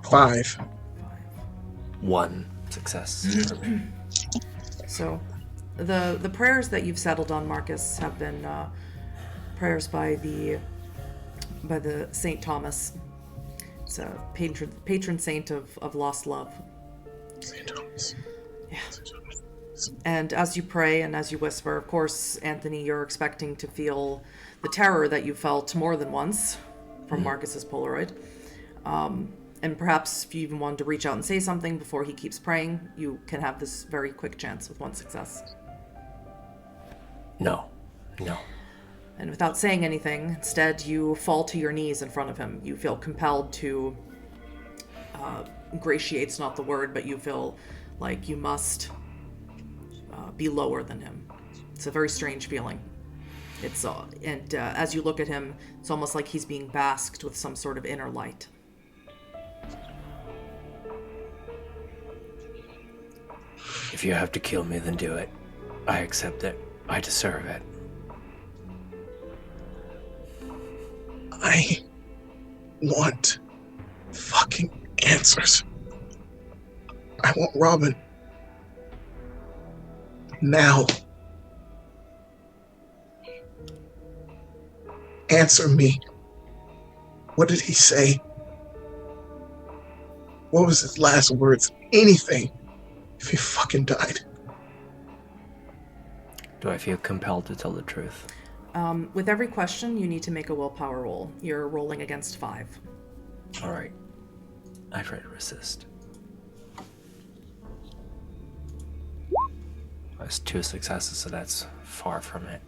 Speaker 3: 5.
Speaker 2: 1 success for me.
Speaker 1: So, the prayers that you've settled on, Marcus, have been prayers by the Saint Thomas. It's a patron saint of lost love.
Speaker 3: Saint Thomas.
Speaker 1: Yeah. And as you pray and as you whisper, of course, Anthony, you're expecting to feel the terror that you felt more than once from Marcus's Polaroid. And perhaps if you even wanted to reach out and say something before he keeps praying, you can have this very quick chance with 1 success.
Speaker 2: No.
Speaker 1: And without saying anything, instead you fall to your knees in front of him. You feel compelled to, ingratiate's not the word, but you feel like you must be lower than him. It's a very strange feeling. It's and as you look at him, it's almost like he's being basked with some sort of inner light.
Speaker 2: If you have to kill me, then do it. I accept it. I deserve it.
Speaker 3: I want fucking answers. I want Robin. Now. Answer me. What did he say? What was his last words? Anything. If he fucking died.
Speaker 2: Do I feel compelled to tell the truth?
Speaker 1: With every question, you need to make a willpower roll. You're rolling against 5.
Speaker 2: All right. I try to resist. That's 2 successes, so that's far from it.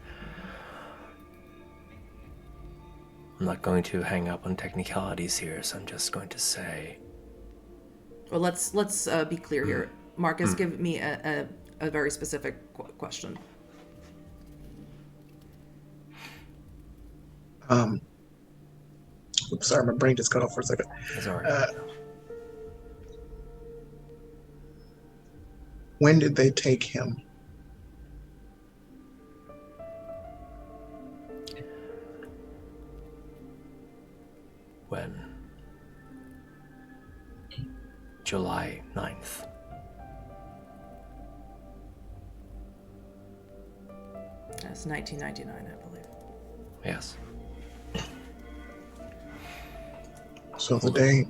Speaker 2: I'm not going to hang up on technicalities here, so I'm just going to say...
Speaker 1: Well, let's be clear here. Marcus, give me a very specific question.
Speaker 3: Oops, sorry, my brain just cut off for a second.
Speaker 2: It's all right.
Speaker 3: When did they take him?
Speaker 2: When? July 9th.
Speaker 1: That's 1999, I believe.
Speaker 2: Yes.
Speaker 3: So the day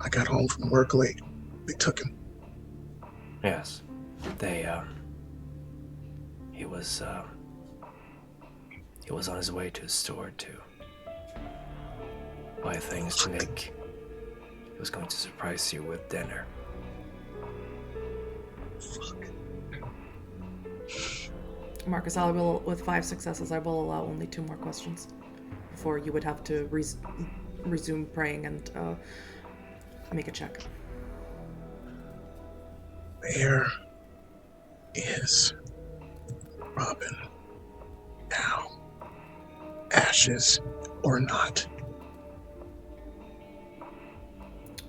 Speaker 3: I got home from work late, they took him.
Speaker 2: Yes. He was on his way to his store to buy things to make. He was going to surprise you with dinner.
Speaker 3: Fuck.
Speaker 1: Marcus, with 5 successes, I will allow only 2 more questions before you would have to resume praying and make a check.
Speaker 3: Where is Robin now? Ashes or not?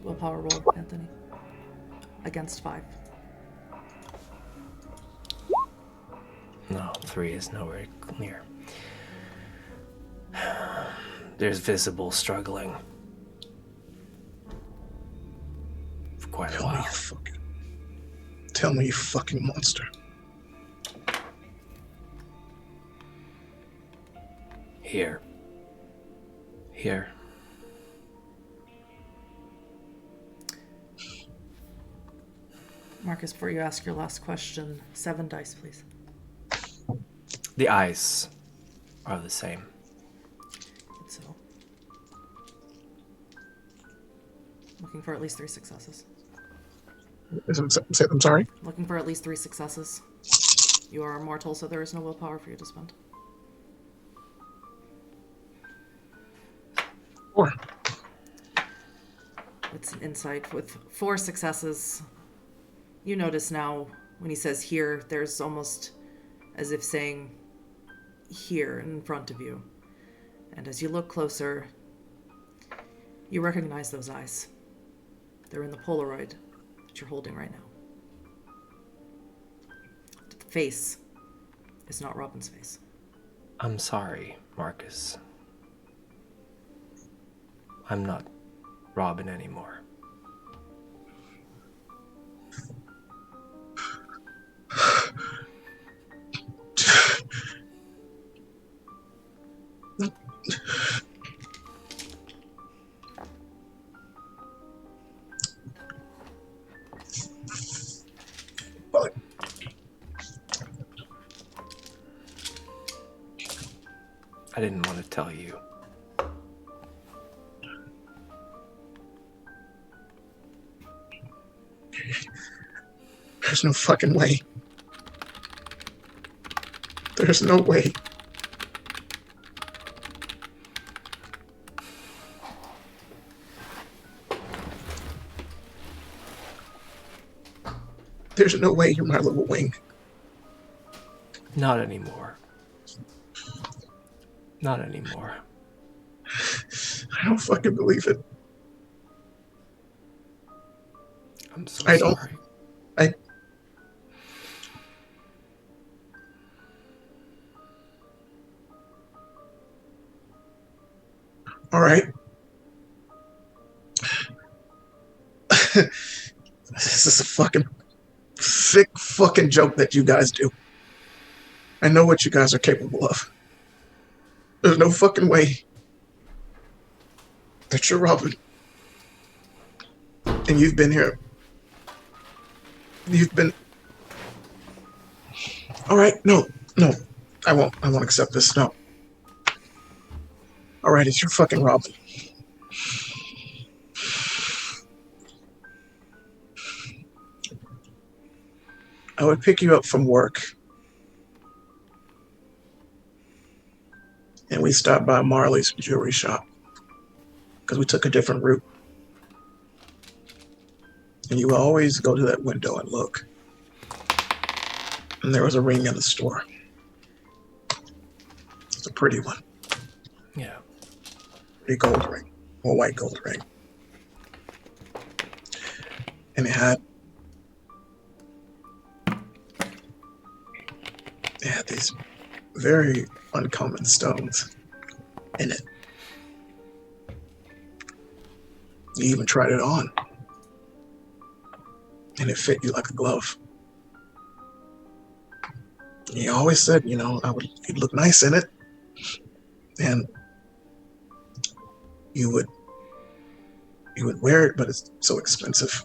Speaker 1: Willpower roll, Anthony. Against 5.
Speaker 2: No, 3 is nowhere near. There's visible struggling for quite a while.
Speaker 3: Tell me, you fucking monster.
Speaker 2: Here.
Speaker 1: Marcus, before you ask your last question, 7 dice, please.
Speaker 2: The eyes are the same.
Speaker 1: So, looking for at least 3 successes.
Speaker 3: I'm sorry?
Speaker 1: Looking for at least 3 successes. You are immortal, so there is no willpower for you to spend.
Speaker 3: 4.
Speaker 1: It's an insight. With 4 successes, you notice now when he says here, there's almost as if saying here in front of you. And as you look closer, you recognize those eyes. They're in the Polaroid that you're holding right now. The face is not Robin's face.
Speaker 2: I'm sorry, Marcus. I'm not Robin anymore. I didn't want to tell you.
Speaker 3: There's no fucking way. There's no way. There's no way you're my little wing.
Speaker 2: Not anymore. Not anymore.
Speaker 3: I don't fucking believe it.
Speaker 2: I'm so
Speaker 3: I don't.
Speaker 2: sorry.
Speaker 3: All right. This is a fucking sick fucking joke that you guys do. I know what you guys are capable of. There's no fucking way that you're Robin. And you've been here. You've been... All right, no. I won't accept this, no. All right, it's your fucking Robin. I would pick you up from work. And we stopped by Marley's jewelry shop. Because we took a different route. And you would always go to that window and look. And there was a ring in the store. It's a pretty one.
Speaker 2: Yeah.
Speaker 3: Pretty gold ring. Or white gold ring. And it had these very uncommon stones in it. You even tried it on, and it fit you like a glove. You always said, you'd look nice in it, and you would wear it, but it's so expensive.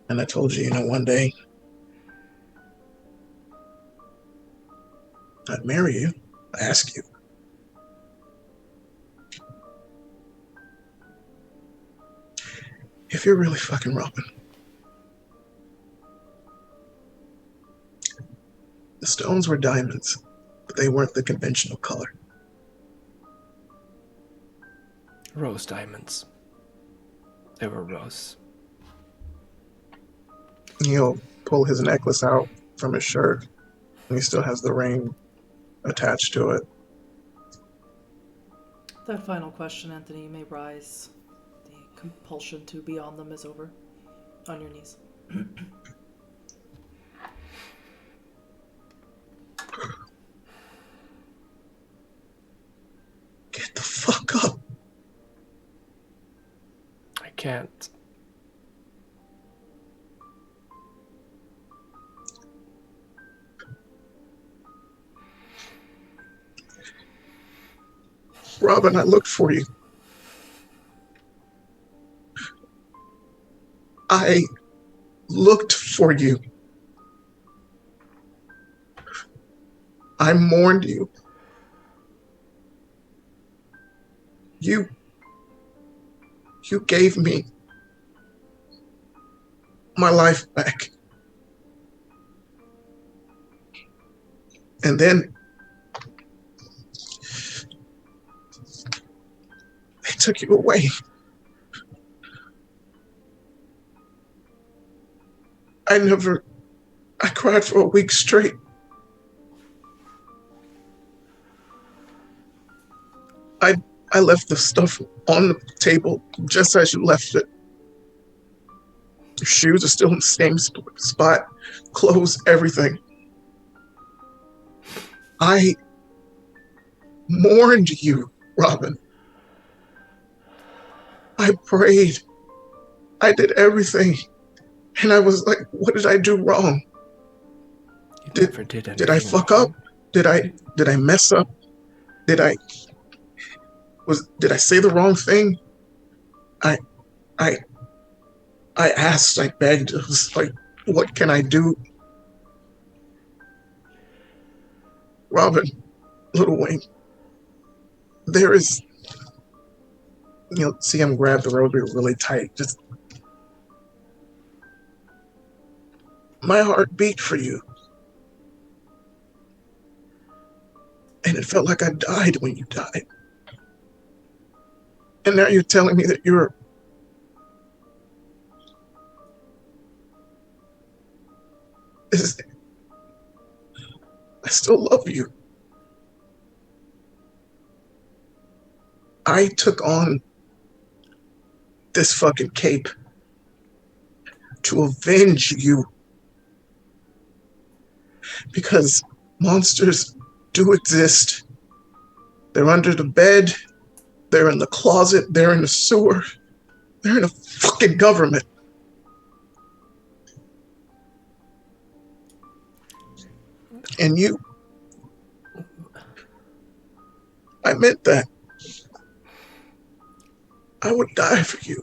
Speaker 3: And I told you, one day I'd marry you, ask you. If you're really fucking Robin. The stones were diamonds, but they weren't the conventional color.
Speaker 2: Rose diamonds. They were rose.
Speaker 3: He'll pull his necklace out from his shirt, and he still has the ring attached to it.
Speaker 1: That final question, Anthony, you may rise. The compulsion to be on them is over. On your knees.
Speaker 3: Get the fuck up.
Speaker 2: I can't.
Speaker 3: Robin, I looked for you. I looked for you. I mourned you. You gave me my life back. And then they took you away. I cried for a week straight. I left the stuff on the table just as you left it. Your shoes are still in the same spot, clothes, everything. I mourned you, Robin. I prayed. I did everything. And I was like, what did I do wrong?
Speaker 2: You never did anything.
Speaker 3: Did I fuck up? Did I mess up? Did I say the wrong thing? I asked, I begged, I was like, what can I do? Robin, Little Wayne, there is, see him grab the rosary really tight. Just, my heart beat for you. And it felt like I died when you died. And now you're telling me that I still love you. I took on this fucking cape to avenge you. Because monsters do exist. They're under the bed. They're in the closet. They're in the sewer. They're in the fucking government. And you, I meant that. I would die for you.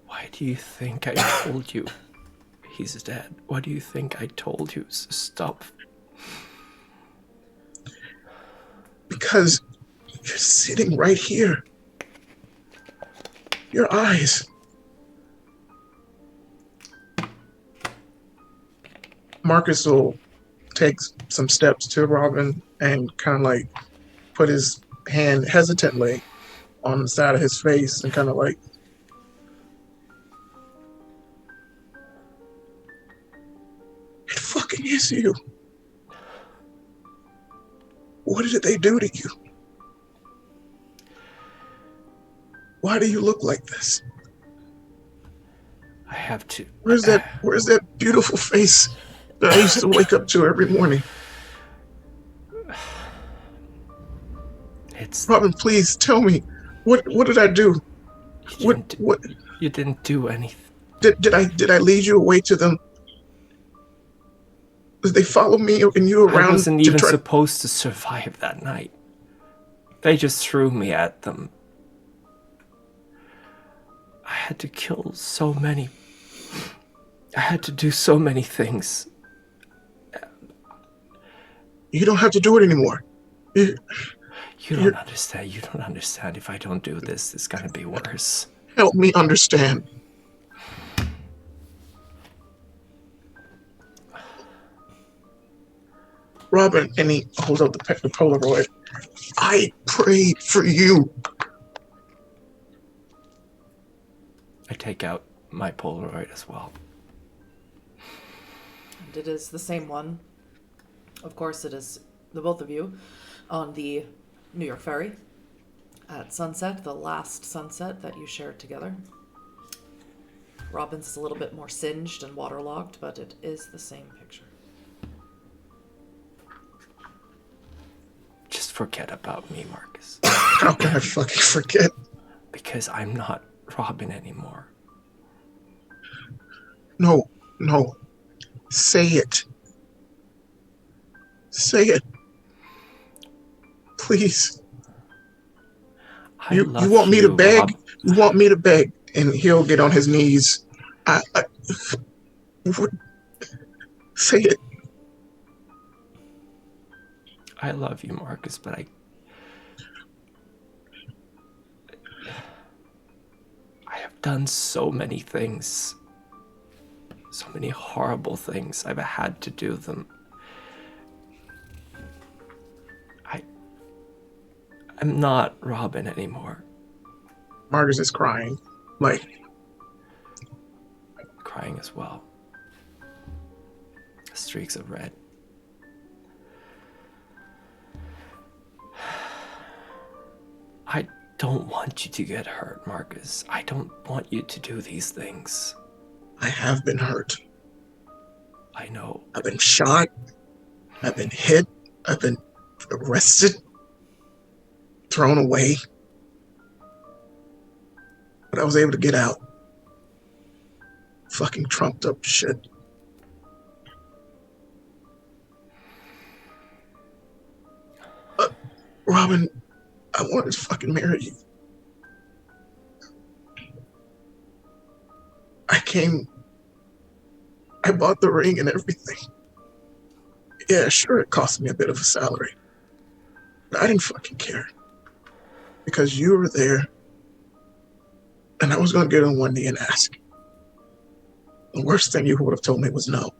Speaker 2: Why do you think I told you he's dead? Why do you think I told you to stop?
Speaker 3: Because you're sitting right here. Your eyes. Marcus will take some steps to Robin and kind of like put his hand hesitantly on the side of his face and kind of like, it fucking is you. What did they do to you? Why do you look like this?
Speaker 2: I have to.
Speaker 3: Where's that beautiful face that I used to wake up to every morning.
Speaker 2: It's...
Speaker 3: Robin, please tell me, what did I do? What
Speaker 2: You didn't do anything.
Speaker 3: did I lead you away to them? Did they follow me and you
Speaker 2: I
Speaker 3: around
Speaker 2: wasn't
Speaker 3: to
Speaker 2: even
Speaker 3: try?
Speaker 2: supposed to survive that night. They just threw me at them. I had to kill so many. I had to do so many things.
Speaker 3: You don't have to do it anymore.
Speaker 2: You don't understand. You don't understand. If I don't do this, it's gonna be worse.
Speaker 3: Help me understand. Robin, and he holds up the Polaroid. I prayed for you.
Speaker 2: I take out my Polaroid as well.
Speaker 1: And it is the same one. Of course, it is the both of you on the New York ferry at sunset, the last sunset that you shared together. Robin's is a little bit more singed and waterlogged, but it is the same picture.
Speaker 2: Just forget about me, Marcus.
Speaker 3: How can I fucking forget?
Speaker 2: Because I'm not Robin anymore.
Speaker 3: No. Say it. Say it. Please. You want me to beg?
Speaker 2: Rob.
Speaker 3: You want me to beg? And he'll get on his knees. Say it.
Speaker 2: I love you, Marcus, but I have done so many things. So many horrible things. I've had to do them. I'm not Robin anymore.
Speaker 3: Marcus is crying.
Speaker 2: Crying as well. Streaks of red. I don't want you to get hurt, Marcus. I don't want you to do these things.
Speaker 3: I have been hurt.
Speaker 2: I know.
Speaker 3: I've been shot. I've been hit. I've been arrested. Thrown away. But I was able to get out. Fucking trumped up shit. Robin, I wanted to fucking marry you. I bought the ring and everything. Yeah, sure, it cost me a bit of a salary. But I didn't fucking care. Because you were there, and I was going to get on one knee and ask. The worst thing you would have told me was no.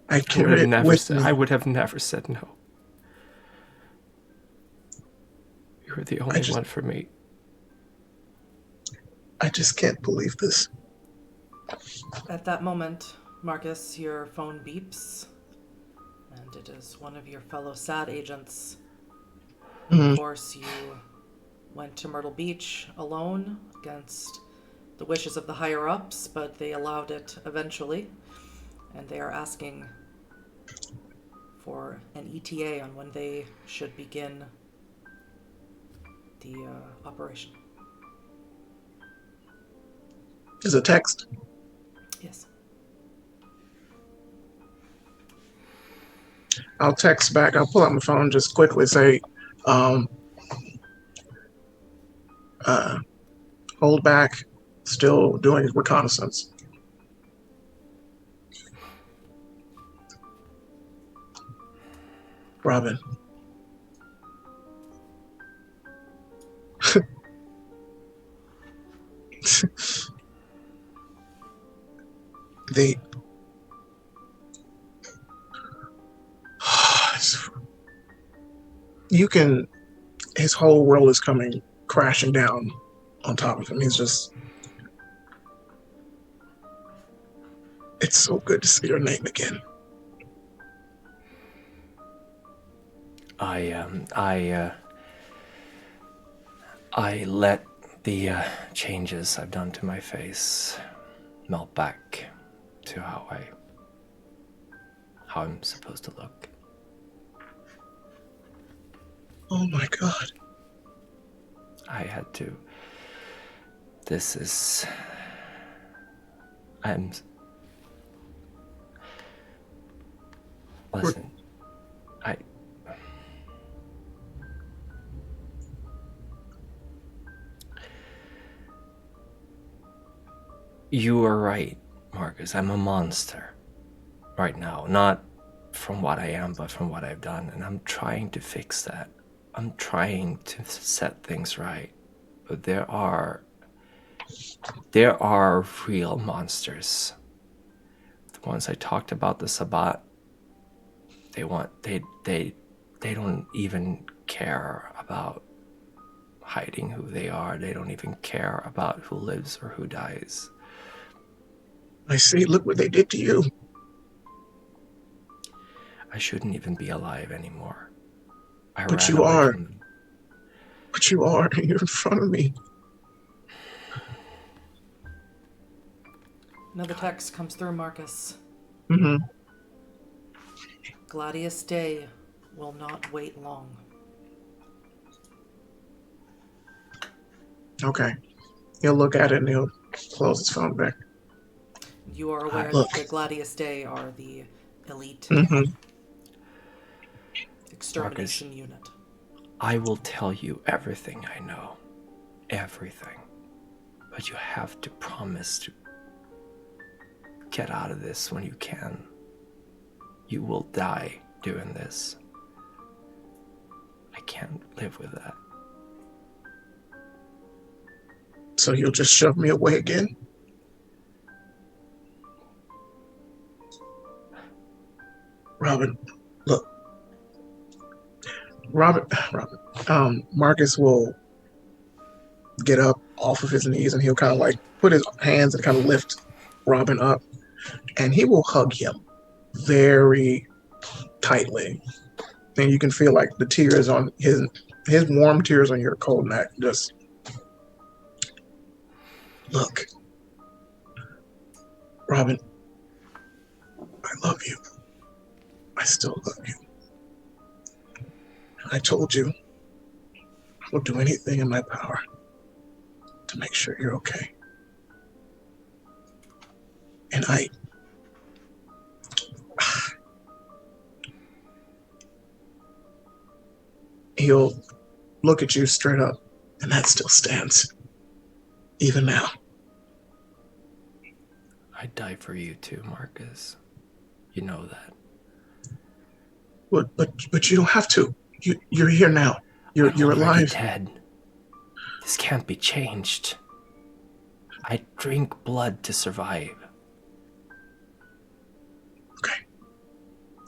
Speaker 3: I carried it with me.
Speaker 2: I would have never said no. You were the only one for me.
Speaker 3: I just can't believe this.
Speaker 1: At that moment, Marcus, your phone beeps, and it is one of your fellow SAD agents.
Speaker 3: Mm-hmm.
Speaker 1: Of course, you went to Myrtle Beach alone against the wishes of the higher-ups, but they allowed it eventually, and they are asking for an ETA on when they should begin the operation.
Speaker 3: Is a text?
Speaker 1: Yes.
Speaker 3: I'll text back. I'll pull out my phone, just quickly say, hold back, still doing reconnaissance. Robin. His whole world is coming crashing down on top of him. It's so good to see your name again.
Speaker 2: I let the changes I've done to my face melt back to how I'm supposed to look.
Speaker 3: Oh my God.
Speaker 2: I had to. This is. I'm. Listen, I. You are right, Marcus. I'm a monster right now. Not from what I am, but from what I've done. And I'm trying to fix that. I'm trying to set things right. But there are real monsters. The ones I talked about, the Sabbat, they don't even care about hiding who they are. They don't even care about who lives or who dies.
Speaker 3: I see. Look what they did to you.
Speaker 2: I shouldn't even be alive anymore. I
Speaker 3: But
Speaker 2: ran
Speaker 3: you
Speaker 2: away
Speaker 3: are.
Speaker 2: from them.
Speaker 3: But you are. You're in front of me.
Speaker 1: Another text comes through, Marcus.
Speaker 3: Mm-hmm.
Speaker 1: Gladius Day will not wait long.
Speaker 3: Okay. He'll look at it and he'll close his phone back.
Speaker 1: You are aware
Speaker 3: Look.
Speaker 1: that the Gladius Day are the elite
Speaker 3: Mm-hmm.
Speaker 1: extermination unit.
Speaker 2: I will tell you everything I know. Everything. But you have to promise to get out of this when you can. You will die doing this. I can't live with that.
Speaker 3: So you'll just shove me away again? Robin, look. Marcus will get up off of his knees and he'll kind of like put his hands and kind of lift Robin up, and he will hug him very tightly. And you can feel like the tears on his warm tears on your cold neck. Just look, Robin, I love you. I still love you. I told you I will do anything in my power to make sure you're okay. And he'll look at you straight up, and that still stands, even now.
Speaker 2: I'd die for you too, Marcus. You know that.
Speaker 3: But you don't have to. You're here now. You're
Speaker 2: already
Speaker 3: alive.
Speaker 2: Dead. This can't be changed. I drink blood to survive.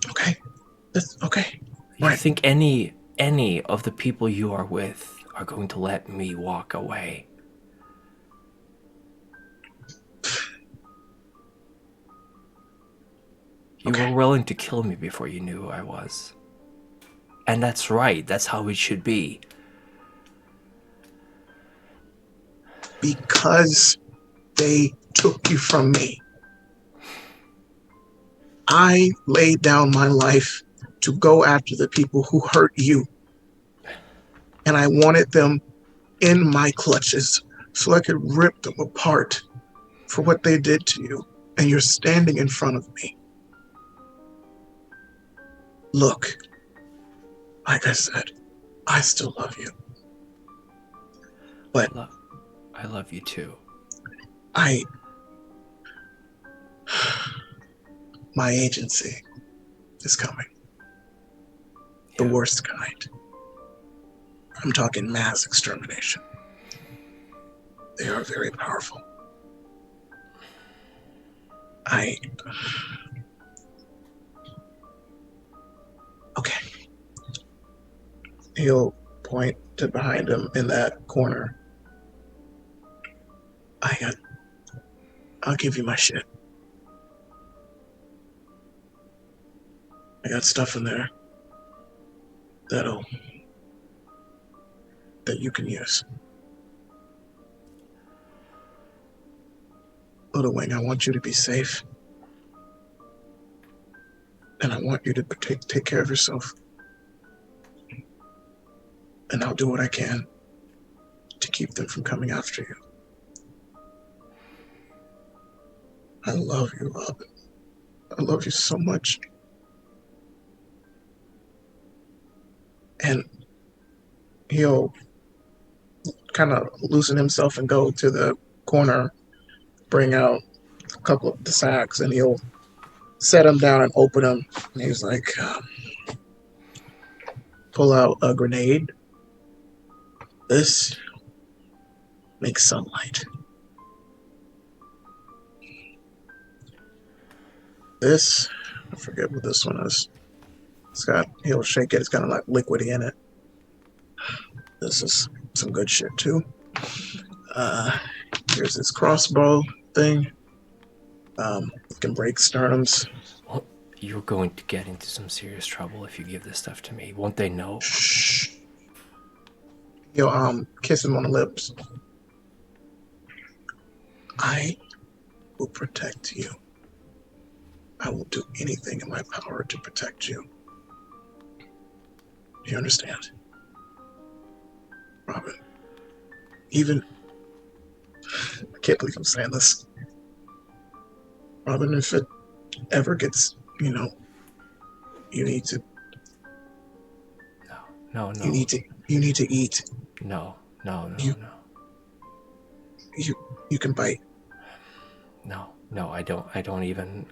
Speaker 3: Okay. That's okay.
Speaker 2: You
Speaker 3: Right.
Speaker 2: think any of the people you are with are going to let me walk away? You were willing to kill me before you knew who I was. And that's right. That's how it should be.
Speaker 3: Because they took you from me. I laid down my life to go after the people who hurt you. And I wanted them in my clutches so I could rip them apart for what they did to you. And you're standing in front of me. Look, like I said, I still love you. But
Speaker 2: I love you too.
Speaker 3: My agency is coming. The worst kind. I'm talking mass extermination. They are very powerful. Okay. He'll point to behind him in that corner. I'll give you my shit. I got stuff in there that you can use. Little Wing, I want you to be safe. And I want you to take care of yourself. And I'll do what I can to keep them from coming after you. I love you, Robin. I love you so much. And he'll kind of loosen himself and go to the corner, bring out a couple of the sacks, and he'll set them down and open them. And he's like, pull out a grenade. This makes sunlight. This, I forget what this one is. He'll shake it, it's kind of like liquidy in it. This is some good shit too. Here's this crossbow thing. It can break sternums.
Speaker 2: Well, you're going to get into some serious trouble if you give this stuff to me. Won't they know?
Speaker 3: Shh. He'll kiss him on the lips. I will protect you. I will do anything in my power to protect you. Do you understand? Robin, even... I can't believe I'm saying this. Robin, if it ever gets, you need to...
Speaker 2: No.
Speaker 3: You need to eat.
Speaker 2: No.
Speaker 3: You can bite.
Speaker 2: No, I don't even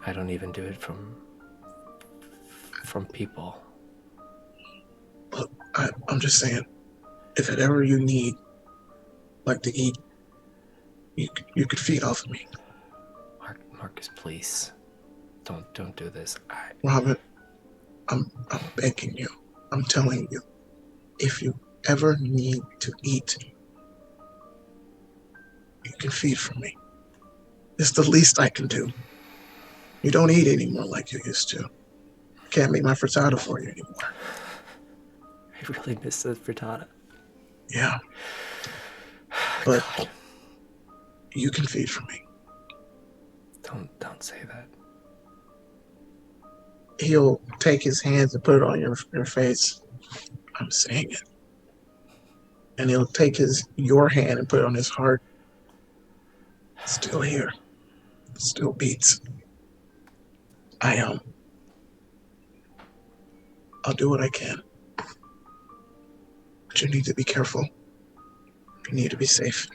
Speaker 2: do it from people.
Speaker 3: Look, I'm just saying, if it ever you need, like, to eat, you could feed off of me.
Speaker 2: Marcus, please, don't do this.
Speaker 3: Robin, I'm begging you. I'm telling you, if you ever need to eat, you can feed from me. It's the least I can do. You don't eat anymore like you used to. Can't make my frittata for you anymore.
Speaker 2: I really miss the frittata.
Speaker 3: Yeah. But
Speaker 2: God.
Speaker 3: You can feed from me.
Speaker 2: Don't say that.
Speaker 3: He'll take his hands and put it on your face. I'm saying it. And he'll take your hand and put it on his heart. Still here. Still beats. I'll do what I can. But you need to be careful. You need to be safe.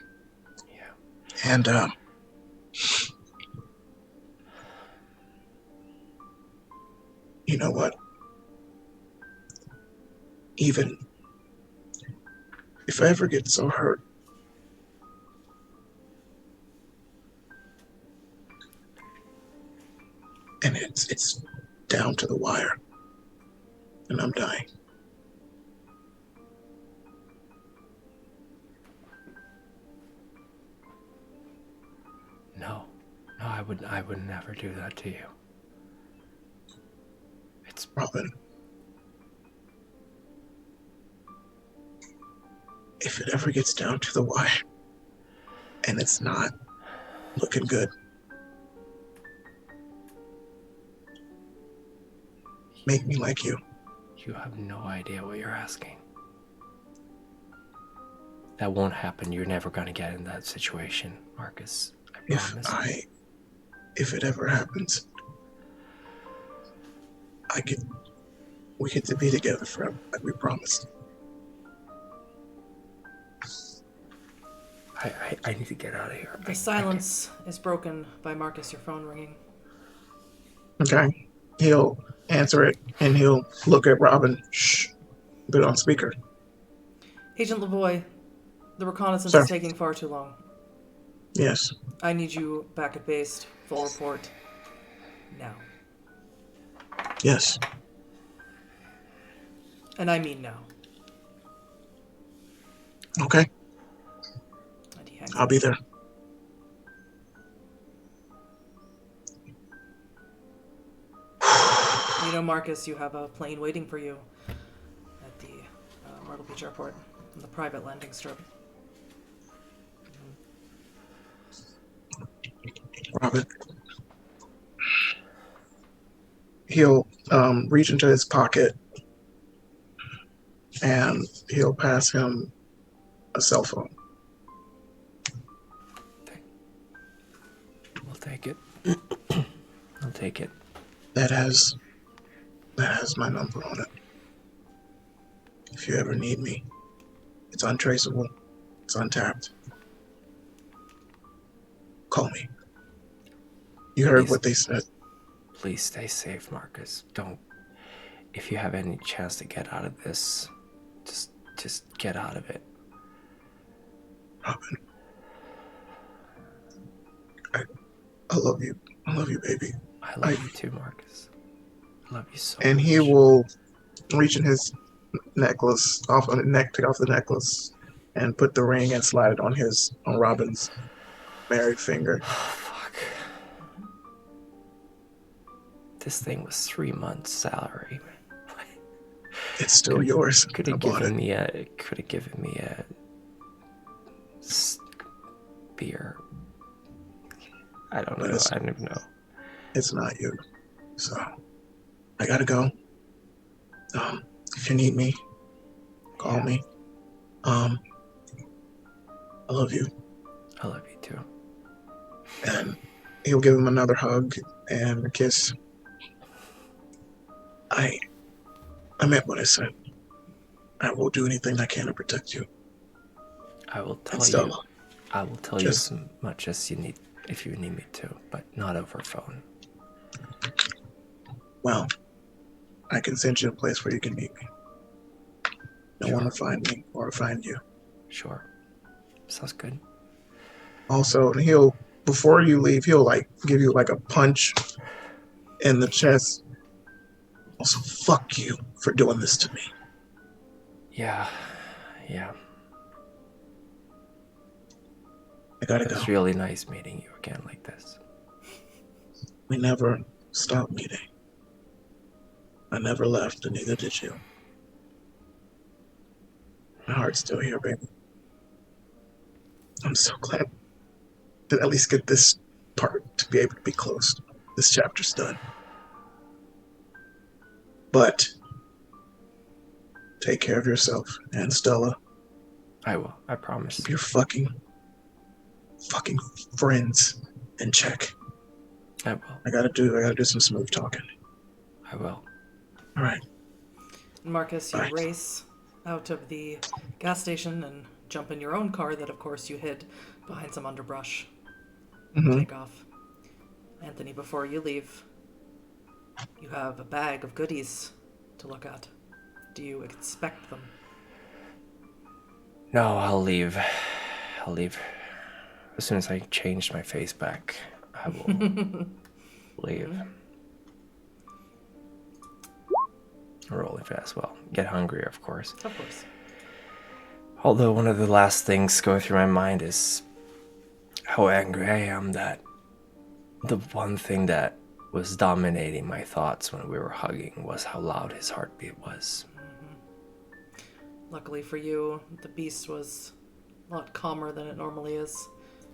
Speaker 2: Yeah.
Speaker 3: And you know what? Even if I ever get so hurt, and it's down to the wire, and I'm dying.
Speaker 2: No, I would never do that to you. It's
Speaker 3: Robin. If it ever gets down to the wire, and it's not looking good, make me like you.
Speaker 2: You have no idea what you're asking. That won't happen. You're never going to get in that situation, Marcus. I promise.
Speaker 3: If it ever happens, we get to be together forever, like we promised.
Speaker 2: I need to get out of here.
Speaker 1: The silence is broken by Marcus, your phone ringing.
Speaker 3: Okay. He'll answer it, and he'll look at Robin. Shh. Put it on speaker.
Speaker 1: Agent Lavoie, the reconnaissance
Speaker 3: Sir.
Speaker 1: is taking far too long.
Speaker 3: Yes.
Speaker 1: I need you back at base. Full report. Now.
Speaker 3: Yes.
Speaker 1: And I mean now.
Speaker 3: Okay.
Speaker 1: And he hangs
Speaker 3: I'll
Speaker 1: up.
Speaker 3: be there.
Speaker 1: You know, Marcus, you have a plane waiting for you at the Myrtle Beach Airport on the private landing strip.
Speaker 3: Robin. He'll reach into his pocket and he'll pass him a cell phone.
Speaker 2: I'll take it. I'll take it.
Speaker 3: That has my number on it. If you ever need me, it's untraceable. It's untapped. Call me. You heard what they said.
Speaker 2: Please stay safe, Marcus. Don't. If you have any chance to get out of this, just get out of it.
Speaker 3: Robin. I love you. I love you, baby.
Speaker 2: I love you too, Marcus. I love you so much.
Speaker 3: And he will reach in his necklace, take off the necklace, and put the ring and slide it on Robin's married finger.
Speaker 2: Fuck. This thing was 3 months' salary.
Speaker 3: It's still yours.
Speaker 2: Could have given me a beer. I don't know. I don't even know.
Speaker 3: It's not you. So I gotta go. If you need me, call me. I love you.
Speaker 2: I love you too.
Speaker 3: And he'll give him another hug and a kiss. I meant what I said. I will do anything I can to protect you.
Speaker 2: I will tell you. I will tell you as much as you need, if you need me to, but not over phone.
Speaker 3: Well, I can send you a place where you can meet me. No one will find me or find you.
Speaker 2: Sure. Sounds good.
Speaker 3: Also, before you leave, he'll give you a punch in the chest. Also, fuck you for doing this to me.
Speaker 2: Yeah.
Speaker 3: I gotta go.
Speaker 2: It's really nice meeting you again like this.
Speaker 3: We never stopped meeting. I never left, and neither did you. My heart's still here, baby. I'm so glad to at least get this part to be able to be closed. This chapter's done. But take care of yourself and Stella.
Speaker 2: I will. I promise.
Speaker 3: Keep your fucking friends in check.
Speaker 2: I will.
Speaker 3: I gotta do some smooth talking.
Speaker 2: I will.
Speaker 3: All right.
Speaker 1: Marcus, you race out of the gas station and jump in your own car that, of course, you hid behind some underbrush. Take off. Anthony, before you leave, you have a bag of goodies to look at. Do you expect them?
Speaker 2: No, I'll leave. As soon as I change my face back, I will leave. Rolling fast. Well, get hungrier, of course.
Speaker 1: Of course.
Speaker 2: Although one of the last things going through my mind is how angry I am that the one thing that was dominating my thoughts when we were hugging was how loud his heartbeat was.
Speaker 1: Luckily for you, the beast was a lot calmer than it normally is,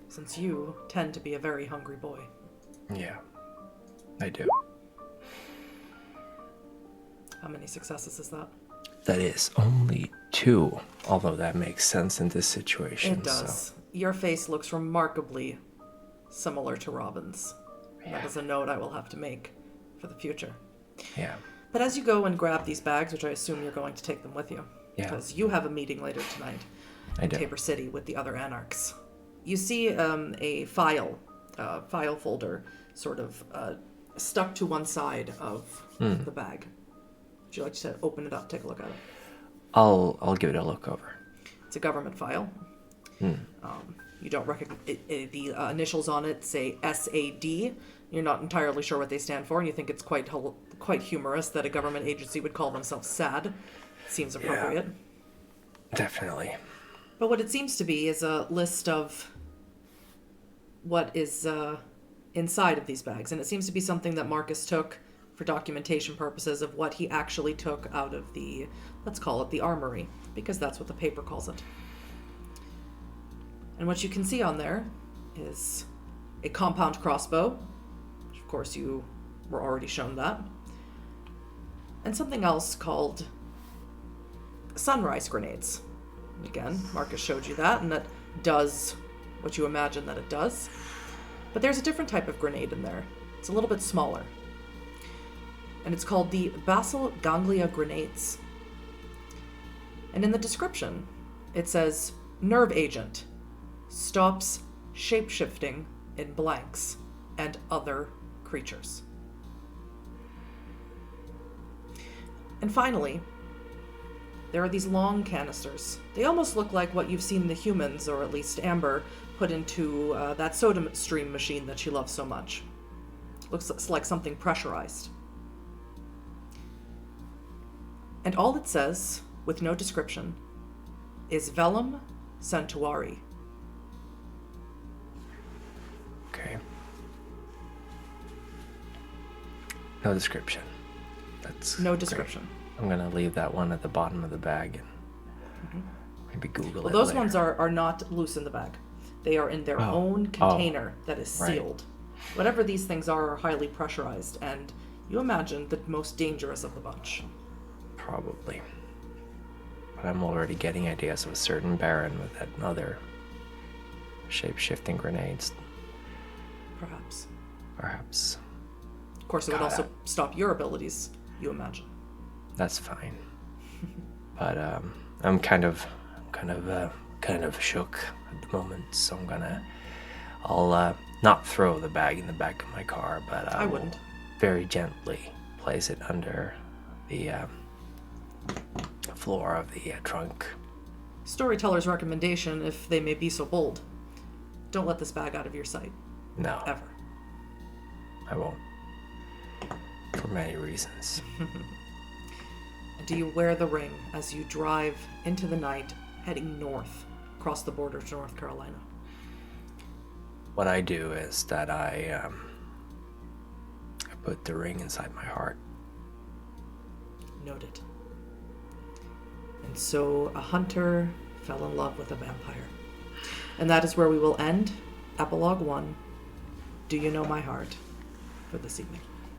Speaker 1: since you tend to be a very hungry boy.
Speaker 2: Yeah, I do.
Speaker 1: How many successes is that?
Speaker 2: That is only 2, although that makes sense in this situation.
Speaker 1: It does. So. Your face looks remarkably similar to Robin's. Yeah. That is a note I will have to make for the future.
Speaker 2: Yeah.
Speaker 1: But as you go and grab these bags, which I assume you're going to take them with you, because you have a meeting later tonight in Tabor City with the other Anarchs, you see a file folder sort of stuck to one side of the bag. Would you like to open it up, take a look at it?
Speaker 2: I'll give it a look over.
Speaker 1: It's a government file. You don't recognize the initials on it say SAD. You're not entirely sure what they stand for, and you think it's quite humorous that a government agency would call themselves SAD. Seems appropriate.
Speaker 2: Yeah, definitely.
Speaker 1: But what it seems to be is a list of what is inside of these bags, and it seems to be something that Marcus took for documentation purposes of what he actually took out of the, let's call it the armory, because that's what the paper calls it. And what you can see on there is a compound crossbow, which of course you were already shown that, and something else called sunrise grenades. Again, Marcus showed you that, and that does what you imagine that it does. But there's a different type of grenade in there. It's a little bit smaller. And it's called the basal ganglia grenades. And in the description, it says, nerve agent, stops shapeshifting in blanks and other creatures. And finally, there are these long canisters. They almost look like what you've seen the humans, or at least Amber, put into that soda stream machine that she loves so much. Looks like something pressurized. And all it says, with no description, is Velum Santuari.
Speaker 2: Okay. No description. That's
Speaker 1: no description.
Speaker 2: Great. I'm gonna leave that one at the bottom of the bag and maybe Google it.
Speaker 1: Those
Speaker 2: later.
Speaker 1: ones are not loose in the bag. They are in their own container that is sealed. Right. Whatever these things are highly pressurized, and you imagine the most dangerous of the bunch.
Speaker 2: Probably. But I'm already getting ideas of a certain Baron with that other shape-shifting grenades. Perhaps.
Speaker 1: Of course, it would also stop your abilities, you imagine.
Speaker 2: That's fine. But I'm kind of shook at the moment, so I'll not throw the bag in the back of my car, but I wouldn't. Very gently place it under the floor of the trunk.
Speaker 1: Storyteller's recommendation, if they may be so bold: don't let this bag out of your sight.
Speaker 2: No.
Speaker 1: Ever.
Speaker 2: I won't. For many reasons.
Speaker 1: Do you wear the ring as you drive into the night, heading north, across the border to North Carolina?
Speaker 2: What I do is that I put the ring inside my heart.
Speaker 1: Noted. And so a hunter fell in love with a vampire. And that is where we will end Epilogue 1, Do You Know My Heart, for this evening.